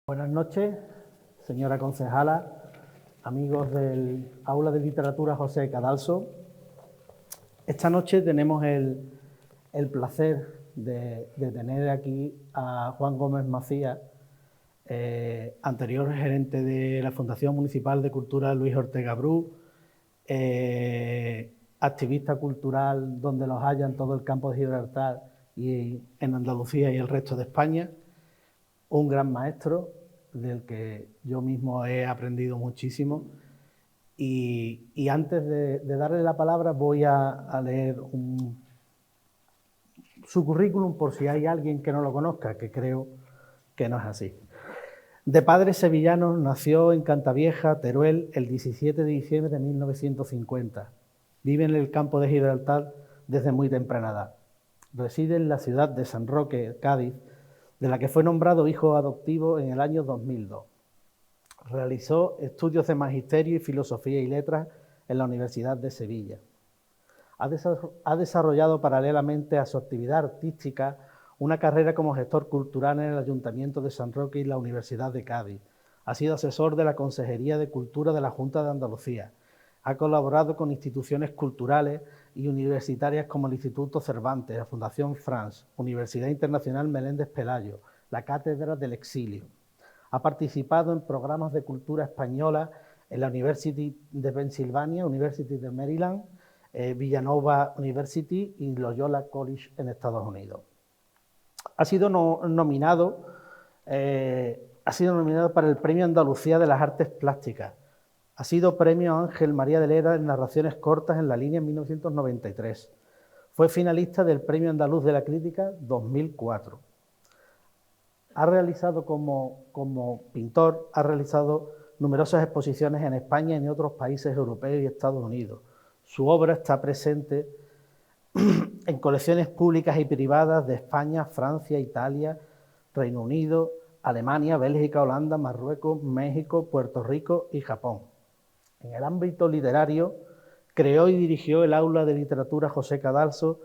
Buenas noches, señora concejala, amigos del Aula de Literatura José Cadalso. Esta noche tenemos el placer de tener aquí a Juan Gómez Macías, anterior gerente de la Fundación Municipal de Cultura Luis Ortega Bru, activista cultural donde los haya en todo el campo de Gibraltar y en Andalucía y el resto de España, un gran maestro del que yo mismo he aprendido muchísimo. Y antes de darle la palabra voy a leer su currículum por si hay alguien que no lo conozca, que creo que no es así. De padres sevillanos, nació en Cantavieja, Teruel, el 17 de diciembre de 1950. Vive en el campo de Gibraltar desde muy temprana edad. Reside en la ciudad de San Roque, Cádiz, de la que fue nombrado hijo adoptivo en el año 2002. Realizó estudios de Magisterio y Filosofía y Letras en la Universidad de Sevilla. Ha desarrollado paralelamente a su actividad artística una carrera como gestor cultural en el Ayuntamiento de San Roque y la Universidad de Cádiz. Ha sido asesor de la Consejería de Cultura de la Junta de Andalucía. Ha colaborado con instituciones culturales y universitarias como el Instituto Cervantes, la Fundación France, Universidad Internacional Meléndez Pelayo, la Cátedra del Exilio. Ha participado en programas de cultura española en la University de Pensilvania, University de Maryland, Villanova University y Loyola College en Estados Unidos. Ha sido nominado para el Premio Andalucía de las Artes Plásticas. Ha sido Premio Ángel María de Lera en narraciones cortas en la línea en 1993. Fue finalista del Premio Andaluz de la Crítica 2004. Ha realizado como pintor, ha realizado numerosas exposiciones en España y en otros países europeos y Estados Unidos. Su obra está presente en colecciones públicas y privadas de España, Francia, Italia, Reino Unido, Alemania, Bélgica, Holanda, Marruecos, México, Puerto Rico y Japón. En el ámbito literario, creó y dirigió el Aula de Literatura José Cadalso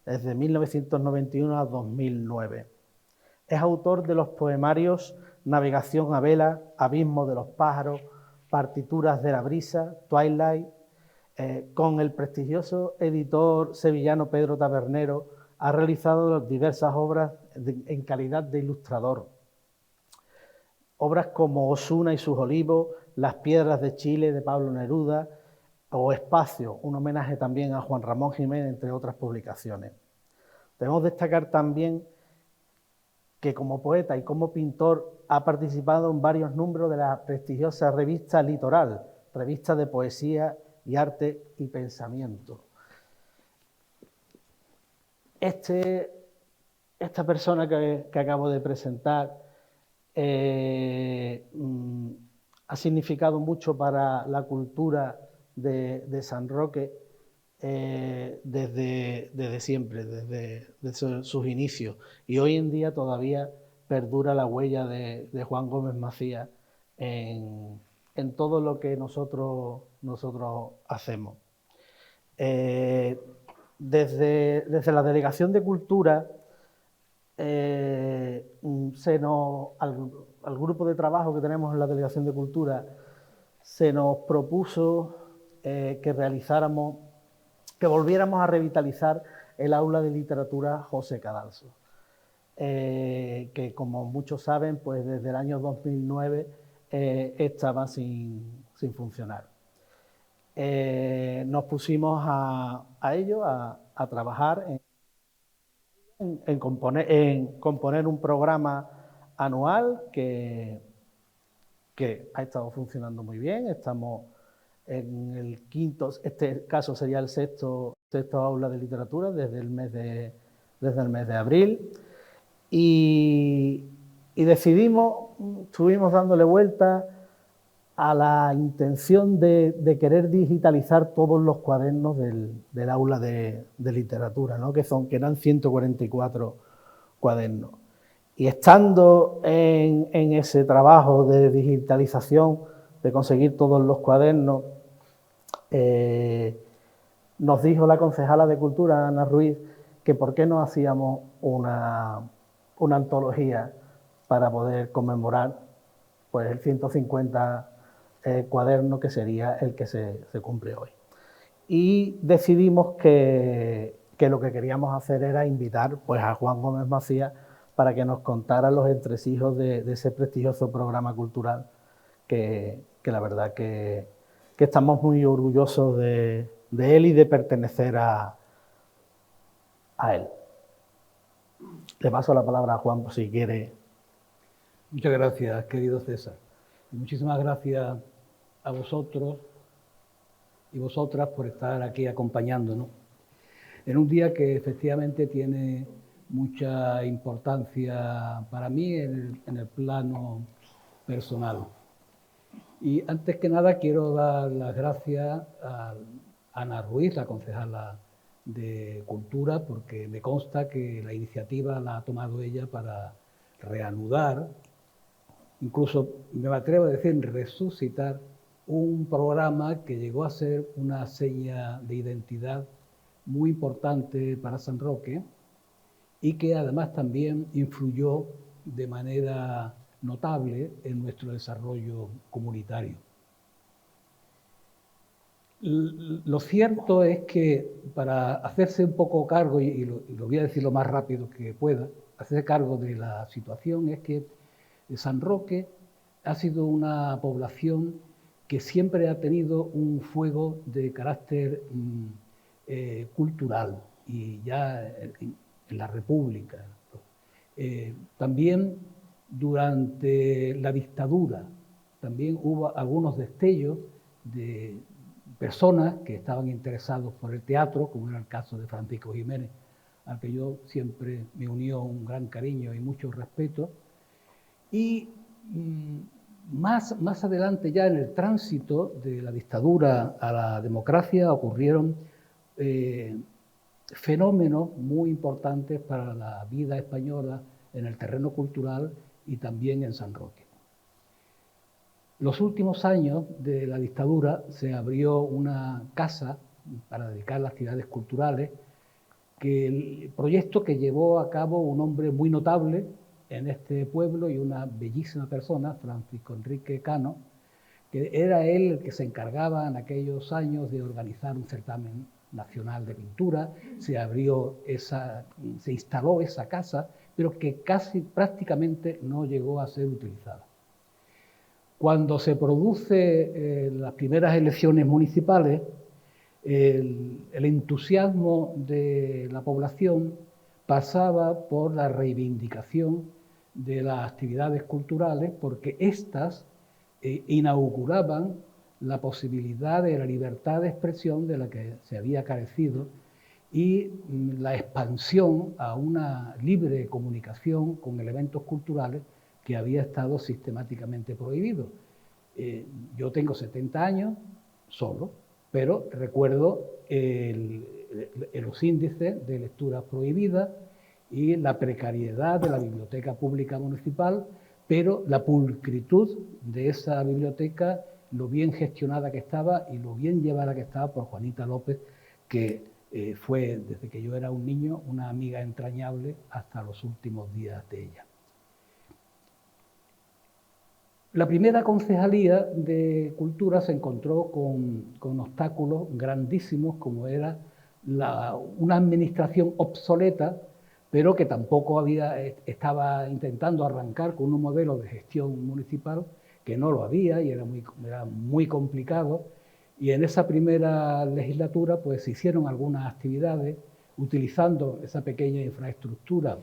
desde 1991 a 2009. Es autor de los poemarios Navegación a vela, Abismo de los pájaros, Partituras de la brisa, Twilight. Con el prestigioso editor sevillano Pedro Tabernero ha realizado diversas obras en calidad de ilustrador. Obras como Osuna y sus olivos, Las piedras de Chile de Pablo Neruda o Espacio, un homenaje también a Juan Ramón Jiménez, entre otras publicaciones. Debemos destacar también que como poeta y como pintor ha participado en varios números de la prestigiosa revista Litoral, revista de poesía y arte y pensamiento. Esta persona que acabo de presentar ha significado mucho para la cultura de San Roque desde siempre, desde sus inicios. Y hoy en día todavía perdura la huella de Juan Gómez Macías en todo lo que nosotros hacemos. Desde la Delegación de Cultura, al grupo de trabajo que tenemos en la Delegación de Cultura, se nos propuso que volviéramos a revitalizar el Aula de Literatura José Cadalso, que como muchos saben, pues desde el año 2009 estaba sin funcionar. Nos pusimos a ello, a trabajar en componer un programa anual que ha estado funcionando muy bien. Estamos en el quinto, este caso sería el sexto aula de literatura desde el mes de abril. Y estuvimos dándole vuelta a la intención de querer digitalizar todos los cuadernos del aula de literatura, ¿no? que eran 144 cuadernos. Y estando en ese trabajo de digitalización, de conseguir todos los cuadernos, nos dijo la concejala de Cultura, Ana Ruiz, que por qué no hacíamos una antología para poder conmemorar pues el 150 cuaderno, que sería el que se cumple hoy. Y decidimos que lo que queríamos hacer era invitar pues, a Juan Gómez Macías para que nos contara los entresijos de ese prestigioso programa cultural que la verdad que estamos muy orgullosos de él y de pertenecer a él. Le paso la palabra a Juan por si quiere. Muchas gracias, querido César. Y muchísimas gracias a vosotros y vosotras por estar aquí acompañándonos en un día que efectivamente tiene mucha importancia para mí en el plano personal. Y antes que nada quiero dar las gracias a Ana Ruiz, la concejala de Cultura, porque me consta que la iniciativa la ha tomado ella para reanudar, incluso me atrevo a decir resucitar, un programa que llegó a ser una seña de identidad muy importante para San Roque y que además también influyó de manera notable en nuestro desarrollo comunitario. Lo cierto es que para hacerse un poco cargo, y lo voy a decir lo más rápido que pueda, hacerse cargo de la situación, es que San Roque ha sido una población que siempre ha tenido un fuego de carácter cultural, y ya en la República. También durante la dictadura, también hubo algunos destellos de personas que estaban interesados por el teatro, como era el caso de Francisco Jiménez, al que yo siempre me unió un gran cariño y mucho respeto. Y más adelante, ya en el tránsito de la dictadura a la democracia, ocurrieron fenómenos muy importantes para la vida española en el terreno cultural y también en San Roque. Los últimos años de la dictadura se abrió una casa para dedicar a actividades culturales, que el proyecto que llevó a cabo un hombre muy notable en este pueblo y una bellísima persona, Francisco Enrique Cano, que era él el que se encargaba en aquellos años de organizar un certamen nacional de pintura. Se instaló esa casa, pero que prácticamente no llegó a ser utilizada. Cuando se producen las primeras elecciones municipales, el entusiasmo de la población pasaba por la reivindicación de las actividades culturales, porque éstas inauguraban la posibilidad de la libertad de expresión de la que se había carecido y la expansión a una libre comunicación con elementos culturales que había estado sistemáticamente prohibido. Yo tengo 70 años solo, pero recuerdo los índices de lecturas prohibidas y la precariedad de la biblioteca pública municipal, pero la pulcritud de esa biblioteca, lo bien gestionada que estaba y lo bien llevada que estaba por Juanita López, que fue, desde que yo era un niño, una amiga entrañable hasta los últimos días de ella. La primera concejalía de Cultura se encontró con obstáculos grandísimos, como era una administración obsoleta, pero que tampoco estaba intentando arrancar con un modelo de gestión municipal, que no lo había y era muy complicado. Y en esa primera legislatura pues, se hicieron algunas actividades utilizando esa pequeña infraestructura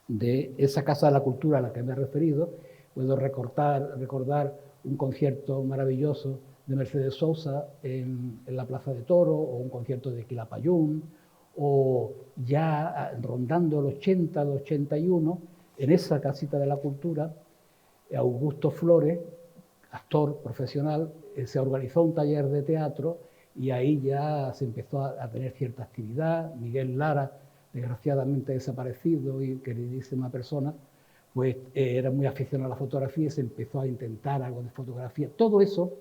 de esa Casa de la Cultura a la que me he referido. Puedo recordar un concierto maravilloso de Mercedes Sosa en la Plaza de Toro, o un concierto de Quilapayún, o ya rondando el 80, el 81, en esa Casita de la Cultura, Augusto Flores, actor profesional, se organizó un taller de teatro y ahí ya se empezó a tener cierta actividad. Miguel Lara, desgraciadamente desaparecido y queridísima persona, pues era muy aficionado a la fotografía y se empezó a intentar algo de fotografía. Todo eso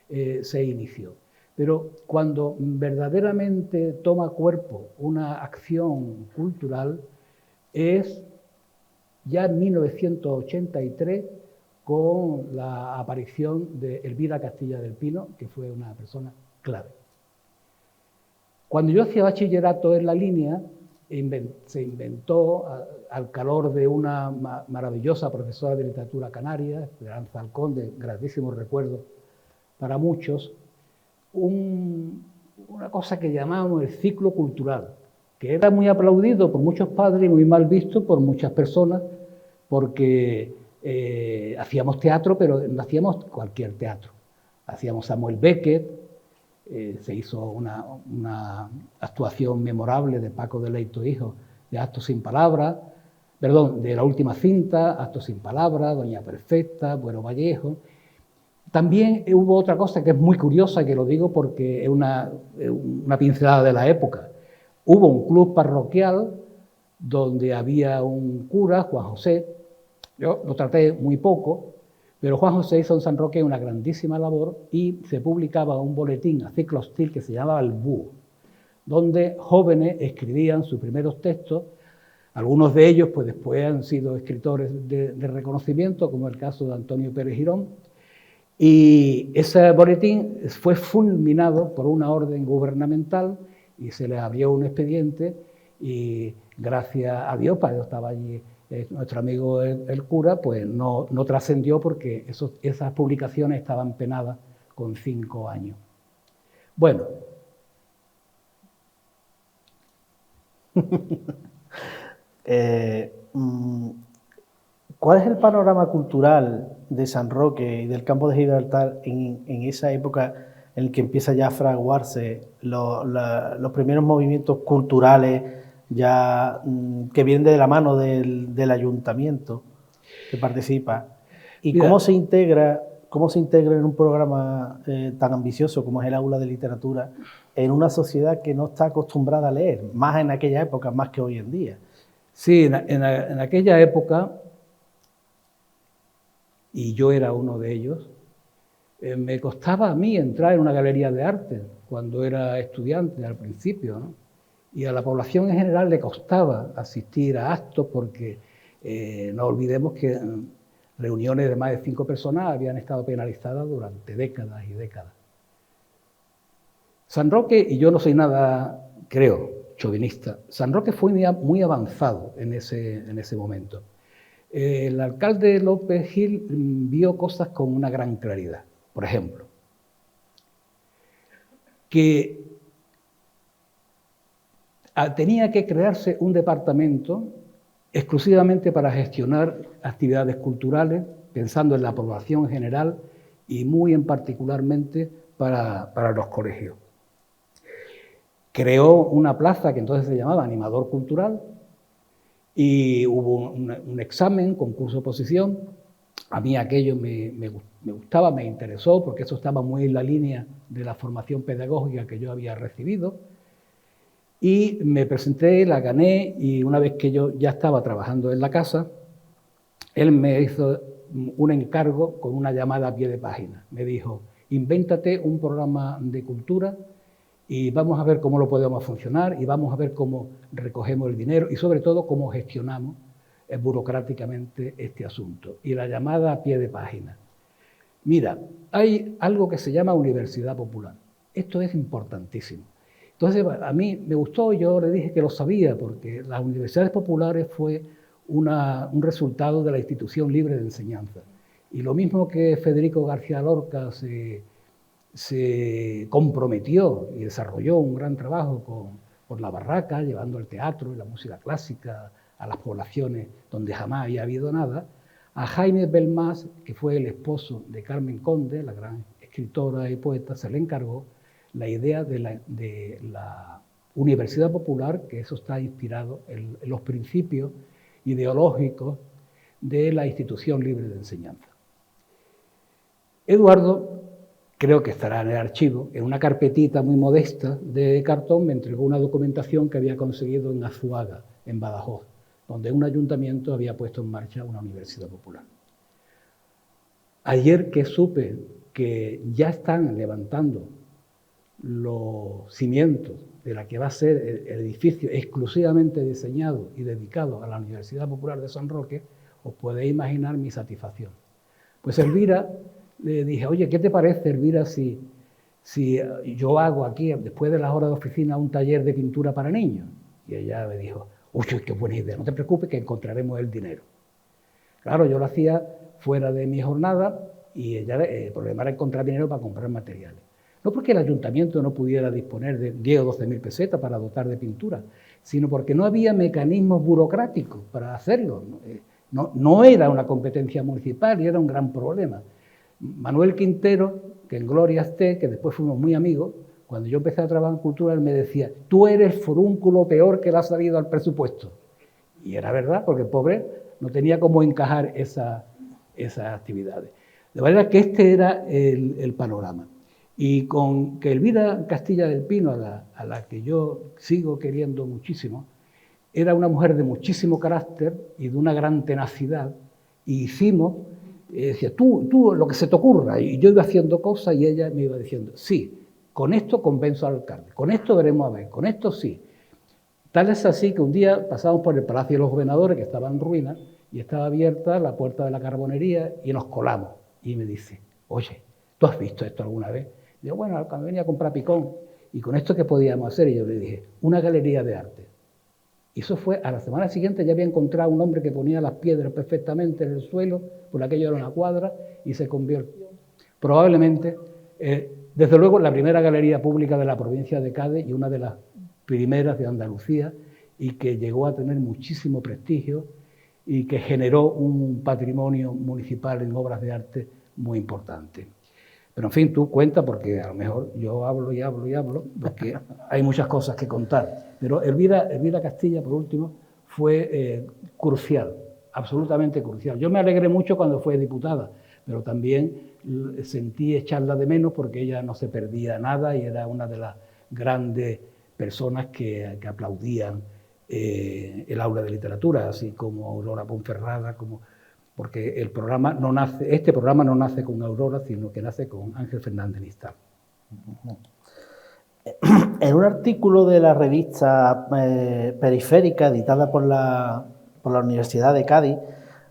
se inició. Pero cuando verdaderamente toma cuerpo una acción cultural es ya en 1983, con la aparición de Elvira Castilla del Pino, que fue una persona clave. Cuando yo hacía bachillerato en la línea, se inventó, al calor de una maravillosa profesora de literatura canaria, Esperanza Alcón, de grandísimos recuerdos para muchos, una cosa que llamábamos el ciclo cultural, que era muy aplaudido por muchos padres y muy mal visto por muchas personas, porque hacíamos teatro, pero no hacíamos cualquier teatro. Hacíamos Samuel Beckett, se hizo una actuación memorable de Paco de Leito Hijo, de Actos sin Palabras, perdón, de La Última Cinta, Actos sin Palabras, Doña Perfecta, Bueno Vallejo. También hubo otra cosa que es muy curiosa, que lo digo porque es una pincelada de la época. Hubo un club parroquial donde había un cura, Juan José. Yo lo traté muy poco, pero Juan José hizo en San Roque una grandísima labor y se publicaba un boletín a ciclo hostil que se llamaba El Búho, donde jóvenes escribían sus primeros textos. Algunos de ellos pues después han sido escritores de reconocimiento, como el caso de Antonio Pérez Girón. Y ese boletín fue fulminado por una orden gubernamental y se le abrió un expediente y gracias a Dios, para eso estaba allí nuestro amigo el cura, pues no trascendió porque esas publicaciones estaban penadas con 5 años. Bueno. ¿Cuál es el panorama cultural de San Roque y del campo de Gibraltar en esa época en que empieza ya a fraguarse los primeros movimientos culturales ya que vienen de la mano del ayuntamiento que participa? ¿Y mira, cómo se integra en un programa tan ambicioso como es el Aula de Literatura en una sociedad que no está acostumbrada a leer, más en aquella época, más que hoy en día? Sí, en aquella época, y yo era uno de ellos, me costaba a mí entrar en una galería de arte cuando era estudiante al principio, ¿no? Y a la población en general le costaba asistir a actos porque no olvidemos que reuniones de más de 5 personas habían estado penalizadas durante décadas y décadas. San Roque, y yo no soy nada, creo, chauvinista, San Roque fue muy avanzado en ese momento. El alcalde López Gil vio cosas con una gran claridad. Por ejemplo, que tenía que crearse un departamento exclusivamente para gestionar actividades culturales, pensando en la población en general y muy en particularmente para los colegios. Creó una plaza que entonces se llamaba Animador Cultural y hubo un examen, concurso oposición. A mí aquello me gustaba, me interesó, porque eso estaba muy en la línea de la formación pedagógica que yo había recibido. Y me presenté, la gané, y una vez que yo ya estaba trabajando en la casa, él me hizo un encargo con una llamada a pie de página. Me dijo, invéntate un programa de cultura y vamos a ver cómo lo podemos funcionar y vamos a ver cómo recogemos el dinero y sobre todo cómo gestionamos burocráticamente este asunto. Y la llamada a pie de página. Mira, hay algo que se llama Universidad Popular. Esto es importantísimo. Entonces, a mí me gustó, yo le dije que lo sabía, porque las universidades populares fue un resultado de la institución libre de enseñanza. Y lo mismo que Federico García Lorca se comprometió y desarrolló un gran trabajo por la barraca, llevando el teatro y la música clásica a las poblaciones donde jamás había habido nada, a Jaime Belmás, que fue el esposo de Carmen Conde, la gran escritora y poeta, se le encargó la idea de la Universidad Popular, que eso está inspirado en los principios ideológicos de la institución libre de enseñanza. Eduardo, creo que estará en el archivo, en una carpetita muy modesta de cartón, me entregó una documentación que había conseguido en Azuaga, en Badajoz, donde un ayuntamiento había puesto en marcha una universidad popular. Ayer que supe que ya están levantando los cimientos de la que va a ser el edificio exclusivamente diseñado y dedicado a la Universidad Popular de San Roque, os podéis imaginar mi satisfacción. Pues Elvira, le dije, oye, ¿qué te parece, Elvira, si yo hago aquí, después de las horas de oficina, un taller de pintura para niños? Y ella me dijo, uy, qué buena idea, no te preocupes que encontraremos el dinero. Claro, yo lo hacía fuera de mi jornada y ella, el problema era encontrar dinero para comprar materiales. No porque el ayuntamiento no pudiera disponer de 10 o 12 mil pesetas para dotar de pintura, sino porque no había mecanismos burocráticos para hacerlo. No era una competencia municipal y era un gran problema. Manuel Quintero, que en gloria esté, que después fuimos muy amigos, cuando yo empecé a trabajar en cultura, él me decía, tú eres el forúnculo peor que le ha salido al presupuesto. Y era verdad, porque el pobre no tenía cómo encajar esas actividades. De manera que este era el panorama. Y con que Elvira Castilla del Pino, a la que yo sigo queriendo muchísimo, era una mujer de muchísimo carácter y de una gran tenacidad, y hicimos, decía, tú lo que se te ocurra, y yo iba haciendo cosas y ella me iba diciendo, sí, con esto convenzo al alcalde, con esto veremos a ver, con esto sí. Tal es así que un día pasamos por el Palacio de los Gobernadores, que estaba en ruinas, y estaba abierta la puerta de la carbonería y nos colamos. Y me dice, oye, ¿tú has visto esto alguna vez? Y yo, bueno, cuando venía a comprar picón, ¿y con esto qué podíamos hacer? Y yo le dije, una galería de arte. Y eso fue, a la semana siguiente ya había encontrado un hombre que ponía las piedras perfectamente en el suelo, por aquello era una cuadra, y se convirtió probablemente, desde luego, la primera galería pública de la provincia de Cádiz y una de las primeras de Andalucía, y que llegó a tener muchísimo prestigio y que generó un patrimonio municipal en obras de arte muy importante. Pero en fin, tú cuenta, porque a lo mejor yo hablo y hablo y hablo, porque hay muchas cosas que contar. Pero Elvira Castilla, por último, fue crucial, absolutamente crucial. Yo me alegré mucho cuando fue diputada, pero también sentí echarla de menos porque ella no se perdía nada y era una de las grandes personas que aplaudían el aula de literatura, así como Aurora Ponferrada, porque este programa no nace con Aurora, sino que nace con Ángel Fernández Listán. En un artículo de la revista Periférica, editada por la Universidad de Cádiz,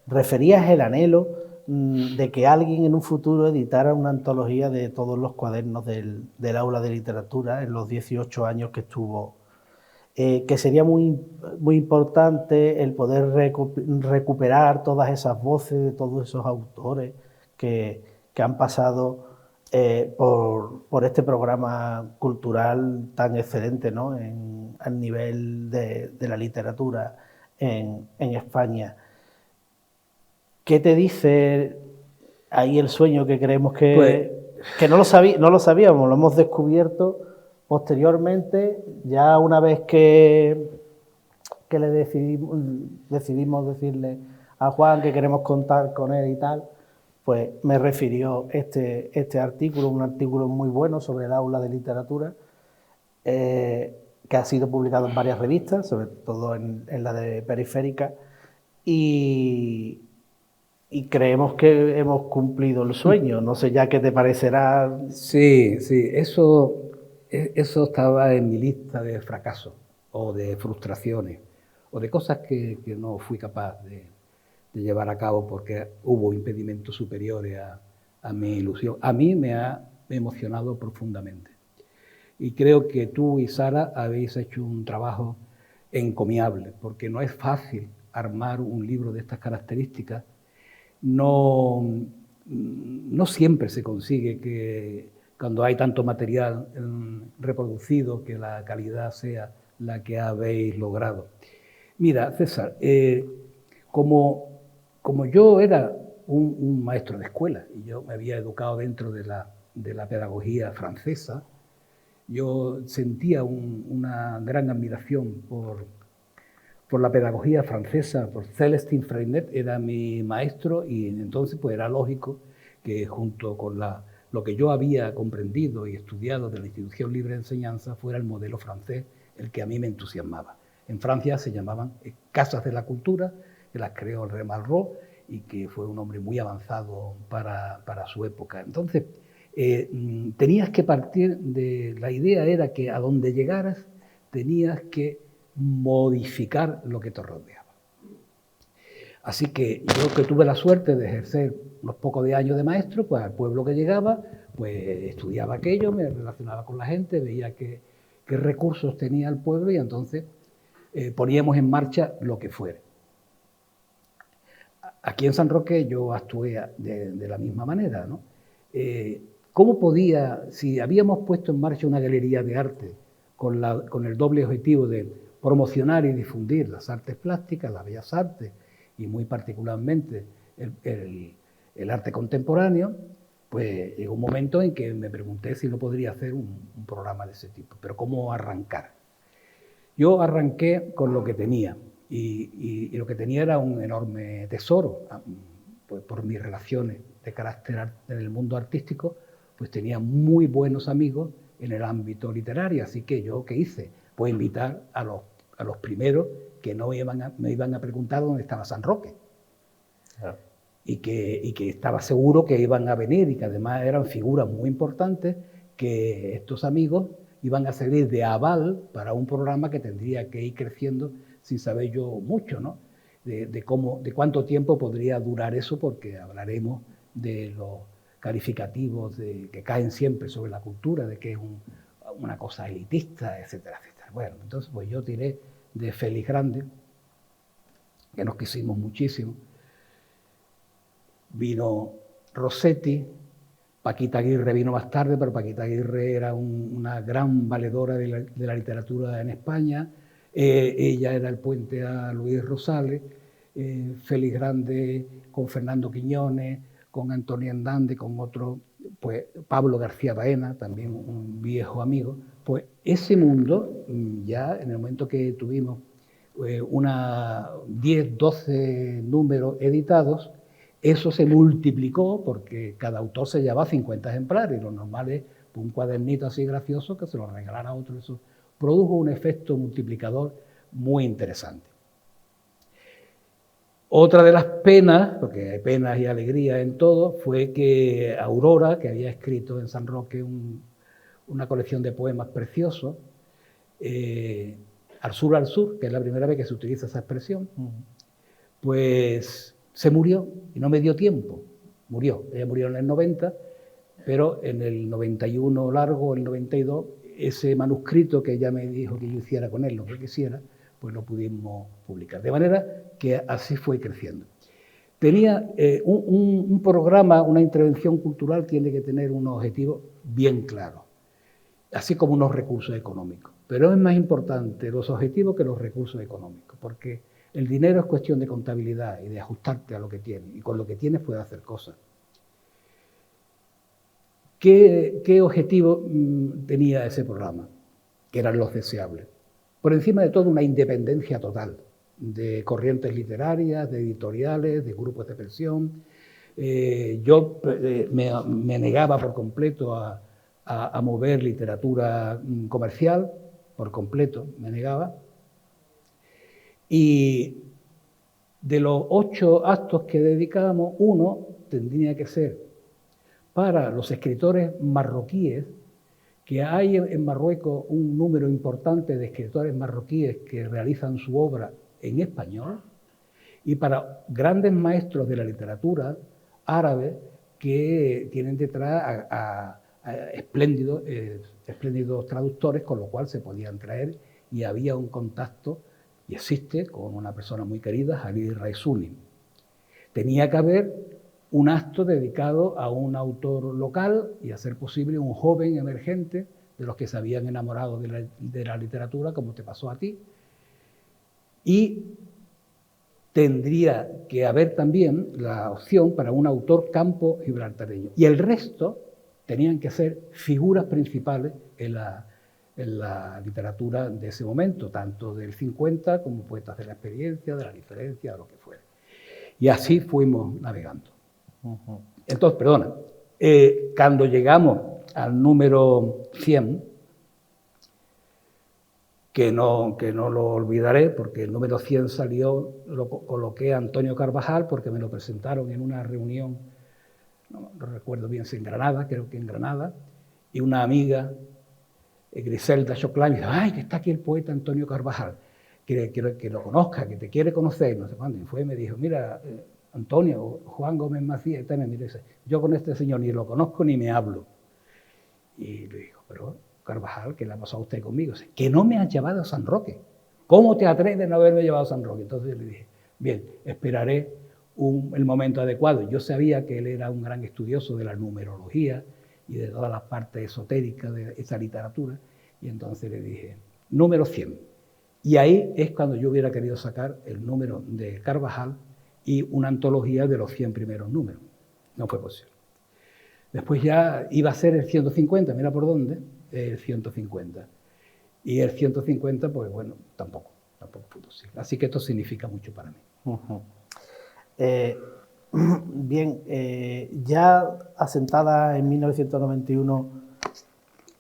referías el anhelo de que alguien en un futuro editara una antología de todos los cuadernos del aula de literatura en los 18 años que estuvo, que sería muy importante el poder recuperar todas esas voces de todos esos autores que han pasado por este programa cultural tan excelente, ¿no? Al nivel de la literatura en España. ¿Qué te dice ahí el sueño que creemos que no lo sabíamos, lo hemos descubierto posteriormente, ya una vez que le decidimos decirle a Juan que queremos contar con él y tal, pues me refirió este artículo, un artículo muy bueno sobre el aula de literatura, que ha sido publicado en varias revistas, sobre todo en la de Periférica, y creemos que hemos cumplido el sueño. No sé ya qué te parecerá. Sí, eso estaba en mi lista de fracasos o de frustraciones o de cosas que no fui capaz de llevar a cabo porque hubo impedimentos superiores a mi ilusión. A mí me ha emocionado profundamente. Y creo que tú y Sara habéis hecho un trabajo encomiable, porque no es fácil armar un libro de estas características. No siempre se consigue que cuando hay tanto material reproducido que la calidad sea la que habéis logrado. Mira, César, como yo era un maestro de escuela y yo me había educado dentro de la pedagogía francesa, yo sentía una gran admiración por la pedagogía francesa, por Célestin Freinet, era mi maestro, y entonces pues era lógico que junto con lo que yo había comprendido y estudiado de la Institución Libre de Enseñanza fuera el modelo francés el que a mí me entusiasmaba. En Francia se llamaban Casas de la Cultura, que las creó René Malraux y que fue un hombre muy avanzado para su época. Entonces, tenías que partir de la idea, era que a donde llegaras tenías que modificar lo que te rodeaba. Así que yo, que tuve la suerte de ejercer unos pocos de años de maestro, pues al pueblo que llegaba, pues estudiaba aquello, me relacionaba con la gente, veía qué recursos tenía el pueblo y entonces poníamos en marcha lo que fuera. Aquí en San Roque yo actué de la misma manera, ¿no? ¿Cómo podía, si habíamos puesto en marcha una galería de arte con el doble objetivo de promocionar y difundir las artes plásticas, las bellas artes, y muy particularmente el arte contemporáneo, pues llegó un momento en que me pregunté si no podría hacer un programa de ese tipo, pero ¿cómo arrancar? Yo arranqué con lo que tenía, y lo que tenía era un enorme tesoro, pues por mis relaciones de carácter en el mundo artístico, pues tenía muy buenos amigos en el ámbito literario, así que yo, ¿qué hice? Pues invitar a los primeros que me iban a preguntar dónde estaba San Roque. Claro. Y que estaba seguro que iban a venir y que además eran figuras muy importantes, que estos amigos iban a servir de aval para un programa que tendría que ir creciendo sin saber yo mucho, ¿no? De cuánto tiempo podría durar eso, porque hablaremos de los calificativos que caen siempre sobre la cultura, de que es una cosa elitista, etcétera, etcétera. Bueno, entonces pues yo tiré de Félix Grande, que nos quisimos muchísimo. Vino Rossetti, Paquita Aguirre vino más tarde, pero Paquita Aguirre era una gran valedora de la literatura en España. Ella era el puente a Luis Rosales. Félix Grande con Fernando Quiñones, con Antonio Andande, con otro, pues Pablo García Baena, también un viejo amigo. Pues ese mundo, ya en el momento que tuvimos 10, 12 números editados, eso se multiplicó porque cada autor se llevaba 50 ejemplares y lo normal es un cuadernito así gracioso que se lo regalara a otro. Eso produjo un efecto multiplicador muy interesante. Otra de las penas, porque hay penas y alegrías en todo, fue que Aurora, que había escrito en San Roque una colección de poemas preciosos, al sur, que es la primera vez que se utiliza esa expresión, pues se murió y no me dio tiempo. Ella murió en el 90, pero en el 91 largo, el 92, ese manuscrito que ella me dijo que yo hiciera con él lo que quisiera, pues lo pudimos publicar. De manera que así fue creciendo. Tenía un programa, una intervención cultural tiene que tener unos objetivos bien claros, así como unos recursos económicos. Pero es más importante los objetivos que los recursos económicos, porque el dinero es cuestión de contabilidad y de ajustarte a lo que tienes, y con lo que tienes puedes hacer cosas. ¿Qué objetivo tenía ese programa? Que eran los deseables. Por encima de todo, una independencia total de corrientes literarias, de editoriales, de grupos de presión. Yo me negaba por completo a mover literatura comercial, por completo me negaba. Y de los 8 actos que dedicábamos, uno tendría que ser para los escritores marroquíes, que hay en Marruecos un número importante de escritores marroquíes que realizan su obra en español, y para grandes maestros de la literatura árabe que tienen detrás a espléndidos traductores, con lo cual se podían traer, y había un contacto, y existe, con una persona muy querida, Jalil Raisuni. Tenía que haber un acto dedicado a un autor local y a ser posible un joven emergente de los que se habían enamorado de la literatura, como te pasó a ti. Y tendría que haber también la opción para un autor campo gibraltareño. Y el resto tenían que ser figuras principales en la literatura de ese momento, tanto del 50 como poetas de la experiencia, de la diferencia, de lo que fuera. Y así fuimos navegando. Entonces, perdona, cuando llegamos al número 100, que no lo olvidaré, porque el número 100 salió, lo coloqué a Antonio Carvajal, porque me lo presentaron en una reunión, no recuerdo bien si en Granada, creo que en Granada, y una amiga, Griselda Choclán, me dice, ¡ay, que está aquí el poeta Antonio Carvajal! quiero que lo conozca, que te quiere conocer, no sé cuándo. Y fue y me dijo, mira, Antonio, Juan Gómez Macías, y me dice, yo con este señor ni lo conozco ni me hablo. Y le digo, pero Carvajal, ¿qué le ha pasado a usted conmigo? Dice, que no me has llevado a San Roque. ¿Cómo te atreves de no haberme llevado a San Roque? Entonces le dije, bien, esperaré el momento adecuado. Yo sabía que él era un gran estudioso de la numerología y de todas las partes esotéricas de esa literatura. Y entonces le dije, número 100. Y ahí es cuando yo hubiera querido sacar el número de Carvajal y una antología de los 100 primeros números. No fue posible. Después ya iba a ser el 150, mira por dónde, el 150. Y el 150, pues bueno, tampoco fue posible. Así que esto significa mucho para mí. Uh-huh. Bien, ya asentada en 1991,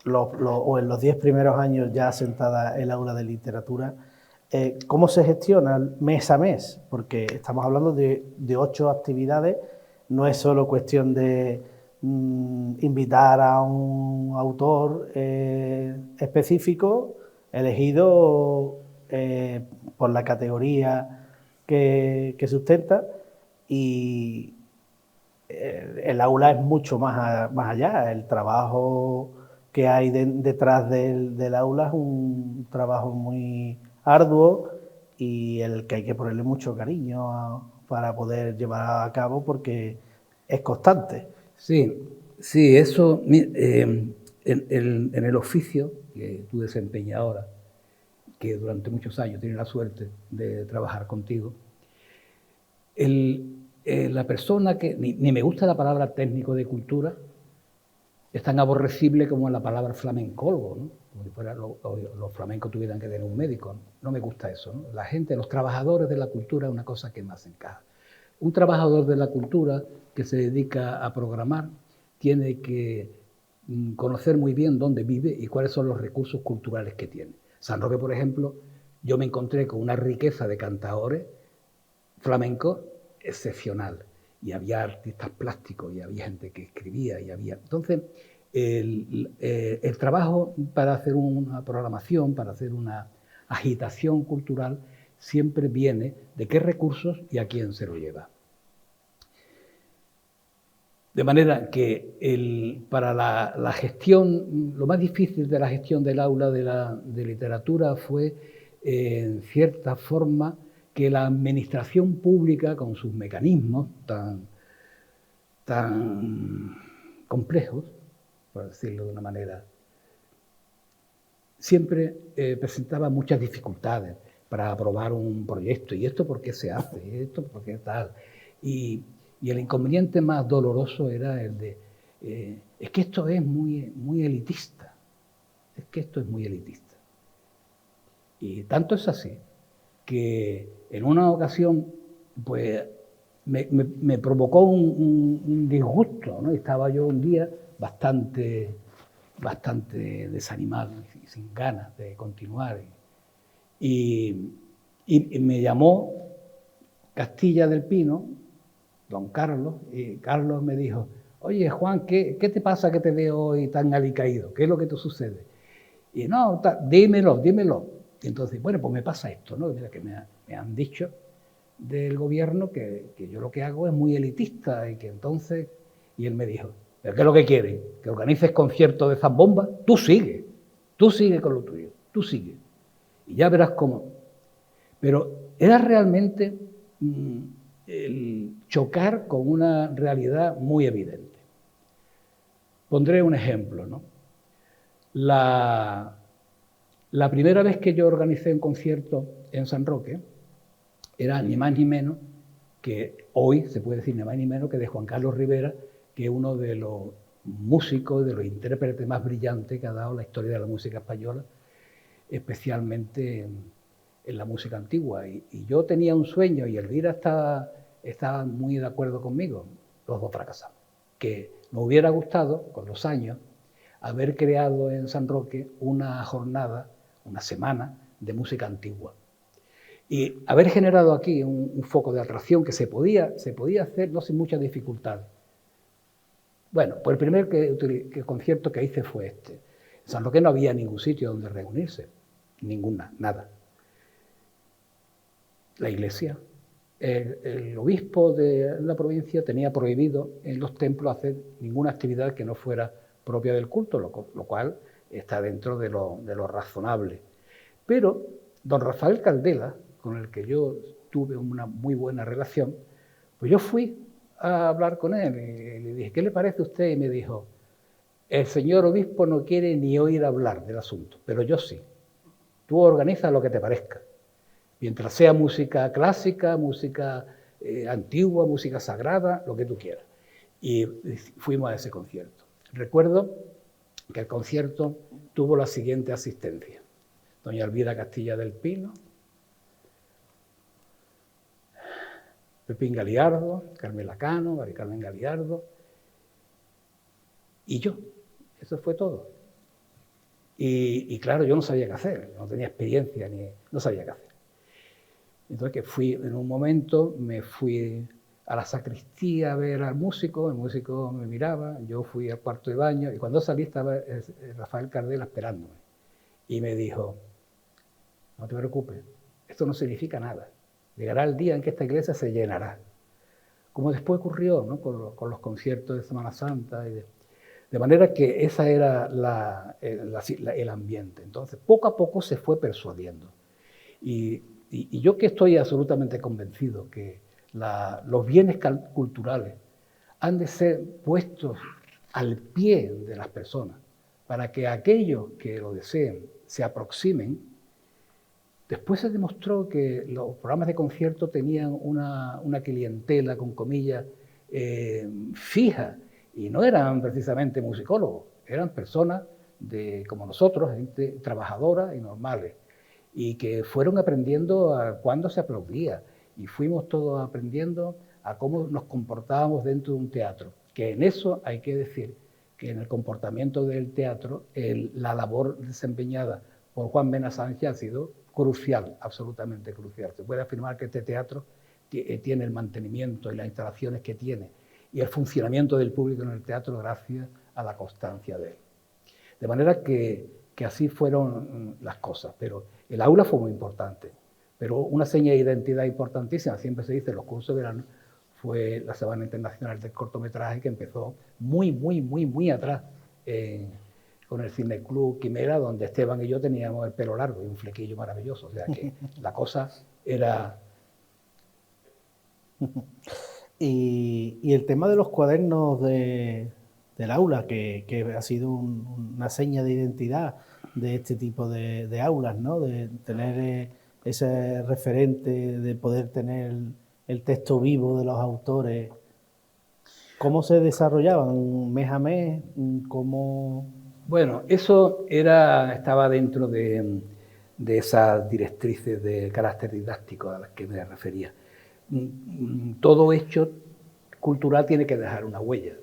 o en los 10 primeros años ya asentada el aula de literatura, ¿cómo se gestiona mes a mes? Porque estamos hablando de 8 actividades, no es solo cuestión de invitar a un autor específico, elegido por la categoría que sustenta, y el aula es mucho más allá. El trabajo que hay detrás del aula es un trabajo muy arduo y el que hay que ponerle mucho cariño para poder llevar a cabo, porque es constante. Sí, eso en el oficio que tú desempeñas ahora, que durante muchos años tiene la suerte de trabajar contigo, la persona que, ni me gusta la palabra técnico de cultura, es tan aborrecible como la palabra flamencólogo, ¿no? Como si fuera los flamencos tuvieran que tener un médico, ¿no? No me gusta eso, ¿no? La gente, los trabajadores de la cultura es una cosa que más encaja. Un trabajador de la cultura que se dedica a programar tiene que conocer muy bien dónde vive y cuáles son los recursos culturales que tiene. San Roque, por ejemplo, yo me encontré con una riqueza de cantaores flamencos excepcional, y había artistas plásticos y había gente que escribía y había... Entonces, el trabajo para hacer una programación, para hacer una agitación cultural, siempre viene de qué recursos y a quién se lo lleva. De manera que para la gestión, lo más difícil de la gestión del aula de literatura fue, en cierta forma, que la administración pública, con sus mecanismos tan complejos, por decirlo de una manera, siempre presentaba muchas dificultades para aprobar un proyecto. ¿Y esto por qué se hace? ¿Y esto por qué tal? Y el inconveniente más doloroso era el de, es que esto es muy elitista. Es que esto es muy elitista. Y tanto es así que en una ocasión, pues, me provocó un disgusto, ¿no? Estaba yo un día bastante desanimado y sin ganas de continuar. Y me llamó Castilla del Pino, don Carlos, y Carlos me dijo, oye, Juan, ¿qué te pasa que te veo hoy tan alicaído? ¿Qué es lo que te sucede? Y no, dímelo. Y entonces, bueno, pues me pasa esto, ¿no? Mira, que me han dicho del gobierno que yo lo que hago es muy elitista y que entonces... Y él me dijo, ¿pero qué es lo que quieren? ¿Que organices conciertos de zambomba? Tú sigue con lo tuyo, tú sigue. Y ya verás cómo. Pero era realmente el chocar con una realidad muy evidente. Pondré un ejemplo, ¿no? La primera vez que yo organicé un concierto en San Roque era ni más ni menos que, hoy se puede decir ni más ni menos que de Juan Carlos Rivera, que es uno de los músicos, de los intérpretes más brillantes que ha dado la historia de la música española, especialmente en la música antigua. Y yo tenía un sueño, y Elvira estaba muy de acuerdo conmigo, los dos fracasamos, que me hubiera gustado, con los años, haber creado en San Roque una jornada, una semana de música antigua. Y haber generado aquí un foco de atracción que se podía hacer no sin mucha dificultad. Bueno, pues el primer concierto que hice fue este. En San Roque no había ningún sitio donde reunirse, nada. La Iglesia. El obispo de la provincia tenía prohibido en los templos hacer ninguna actividad que no fuera propia del culto, lo cual está dentro de lo razonable. Pero don Rafael Caldela, con el que yo tuve una muy buena relación, pues yo fui a hablar con él y le dije, ¿qué le parece a usted? Y me dijo, el señor obispo no quiere ni oír hablar del asunto, pero yo sí. Tú organiza lo que te parezca. Mientras sea música clásica, música antigua, música sagrada, lo que tú quieras. Y fuimos a ese concierto. Recuerdo que el concierto tuvo la siguiente asistencia. Doña Elvira Castilla del Pino, Pepín Galiardo, Carmela Cano, Mari Carmen Galiardo y yo. Eso fue todo. Y claro, yo no sabía qué hacer, no tenía experiencia, no sabía qué hacer. Entonces que fui, en un momento me fui a la sacristía a ver al músico, el músico me miraba, yo fui al cuarto de baño y cuando salí estaba Rafael Caldela esperándome y me dijo, no te preocupes, esto no significa nada, llegará el día en que esta iglesia se llenará, como después ocurrió, ¿no? con los conciertos de Semana Santa, de manera que ese era el ambiente. Entonces, poco a poco se fue persuadiendo. Y yo que estoy absolutamente convencido que los bienes culturales han de ser puestos al pie de las personas para que aquellos que lo deseen se aproximen. Después se demostró que los programas de concierto tenían una clientela, con comillas, fija, y no eran precisamente musicólogos, eran personas como nosotros, gente trabajadora y normales, y que fueron aprendiendo a cuándo se aplaudía, y fuimos todos aprendiendo a cómo nos comportábamos dentro de un teatro, que en eso hay que decir que en el comportamiento del teatro la labor desempeñada por Juan Mena Sánchez ha sido crucial, absolutamente crucial. Se puede afirmar que este teatro tiene el mantenimiento y las instalaciones que tiene y el funcionamiento del público en el teatro gracias a la constancia de él. De manera que así fueron las cosas, pero el aula fue muy importante. Pero una seña de identidad importantísima, siempre se dice en los cursos de verano, fue la Semana Internacional del Cortometraje, que empezó muy atrás con el Cineclub Quimera, donde Esteban y yo teníamos el pelo largo y un flequillo maravilloso. O sea que la cosa era... Y el tema de los cuadernos del aula, que ha sido una seña de identidad de este tipo de aulas, ¿no? De tener ese referente, de poder tener el texto vivo de los autores. ¿Cómo se desarrollaban mes a mes? ¿Cómo...? Bueno, eso estaba dentro de esas directrices de carácter didáctico a las que me refería. Todo hecho cultural tiene que dejar una huella.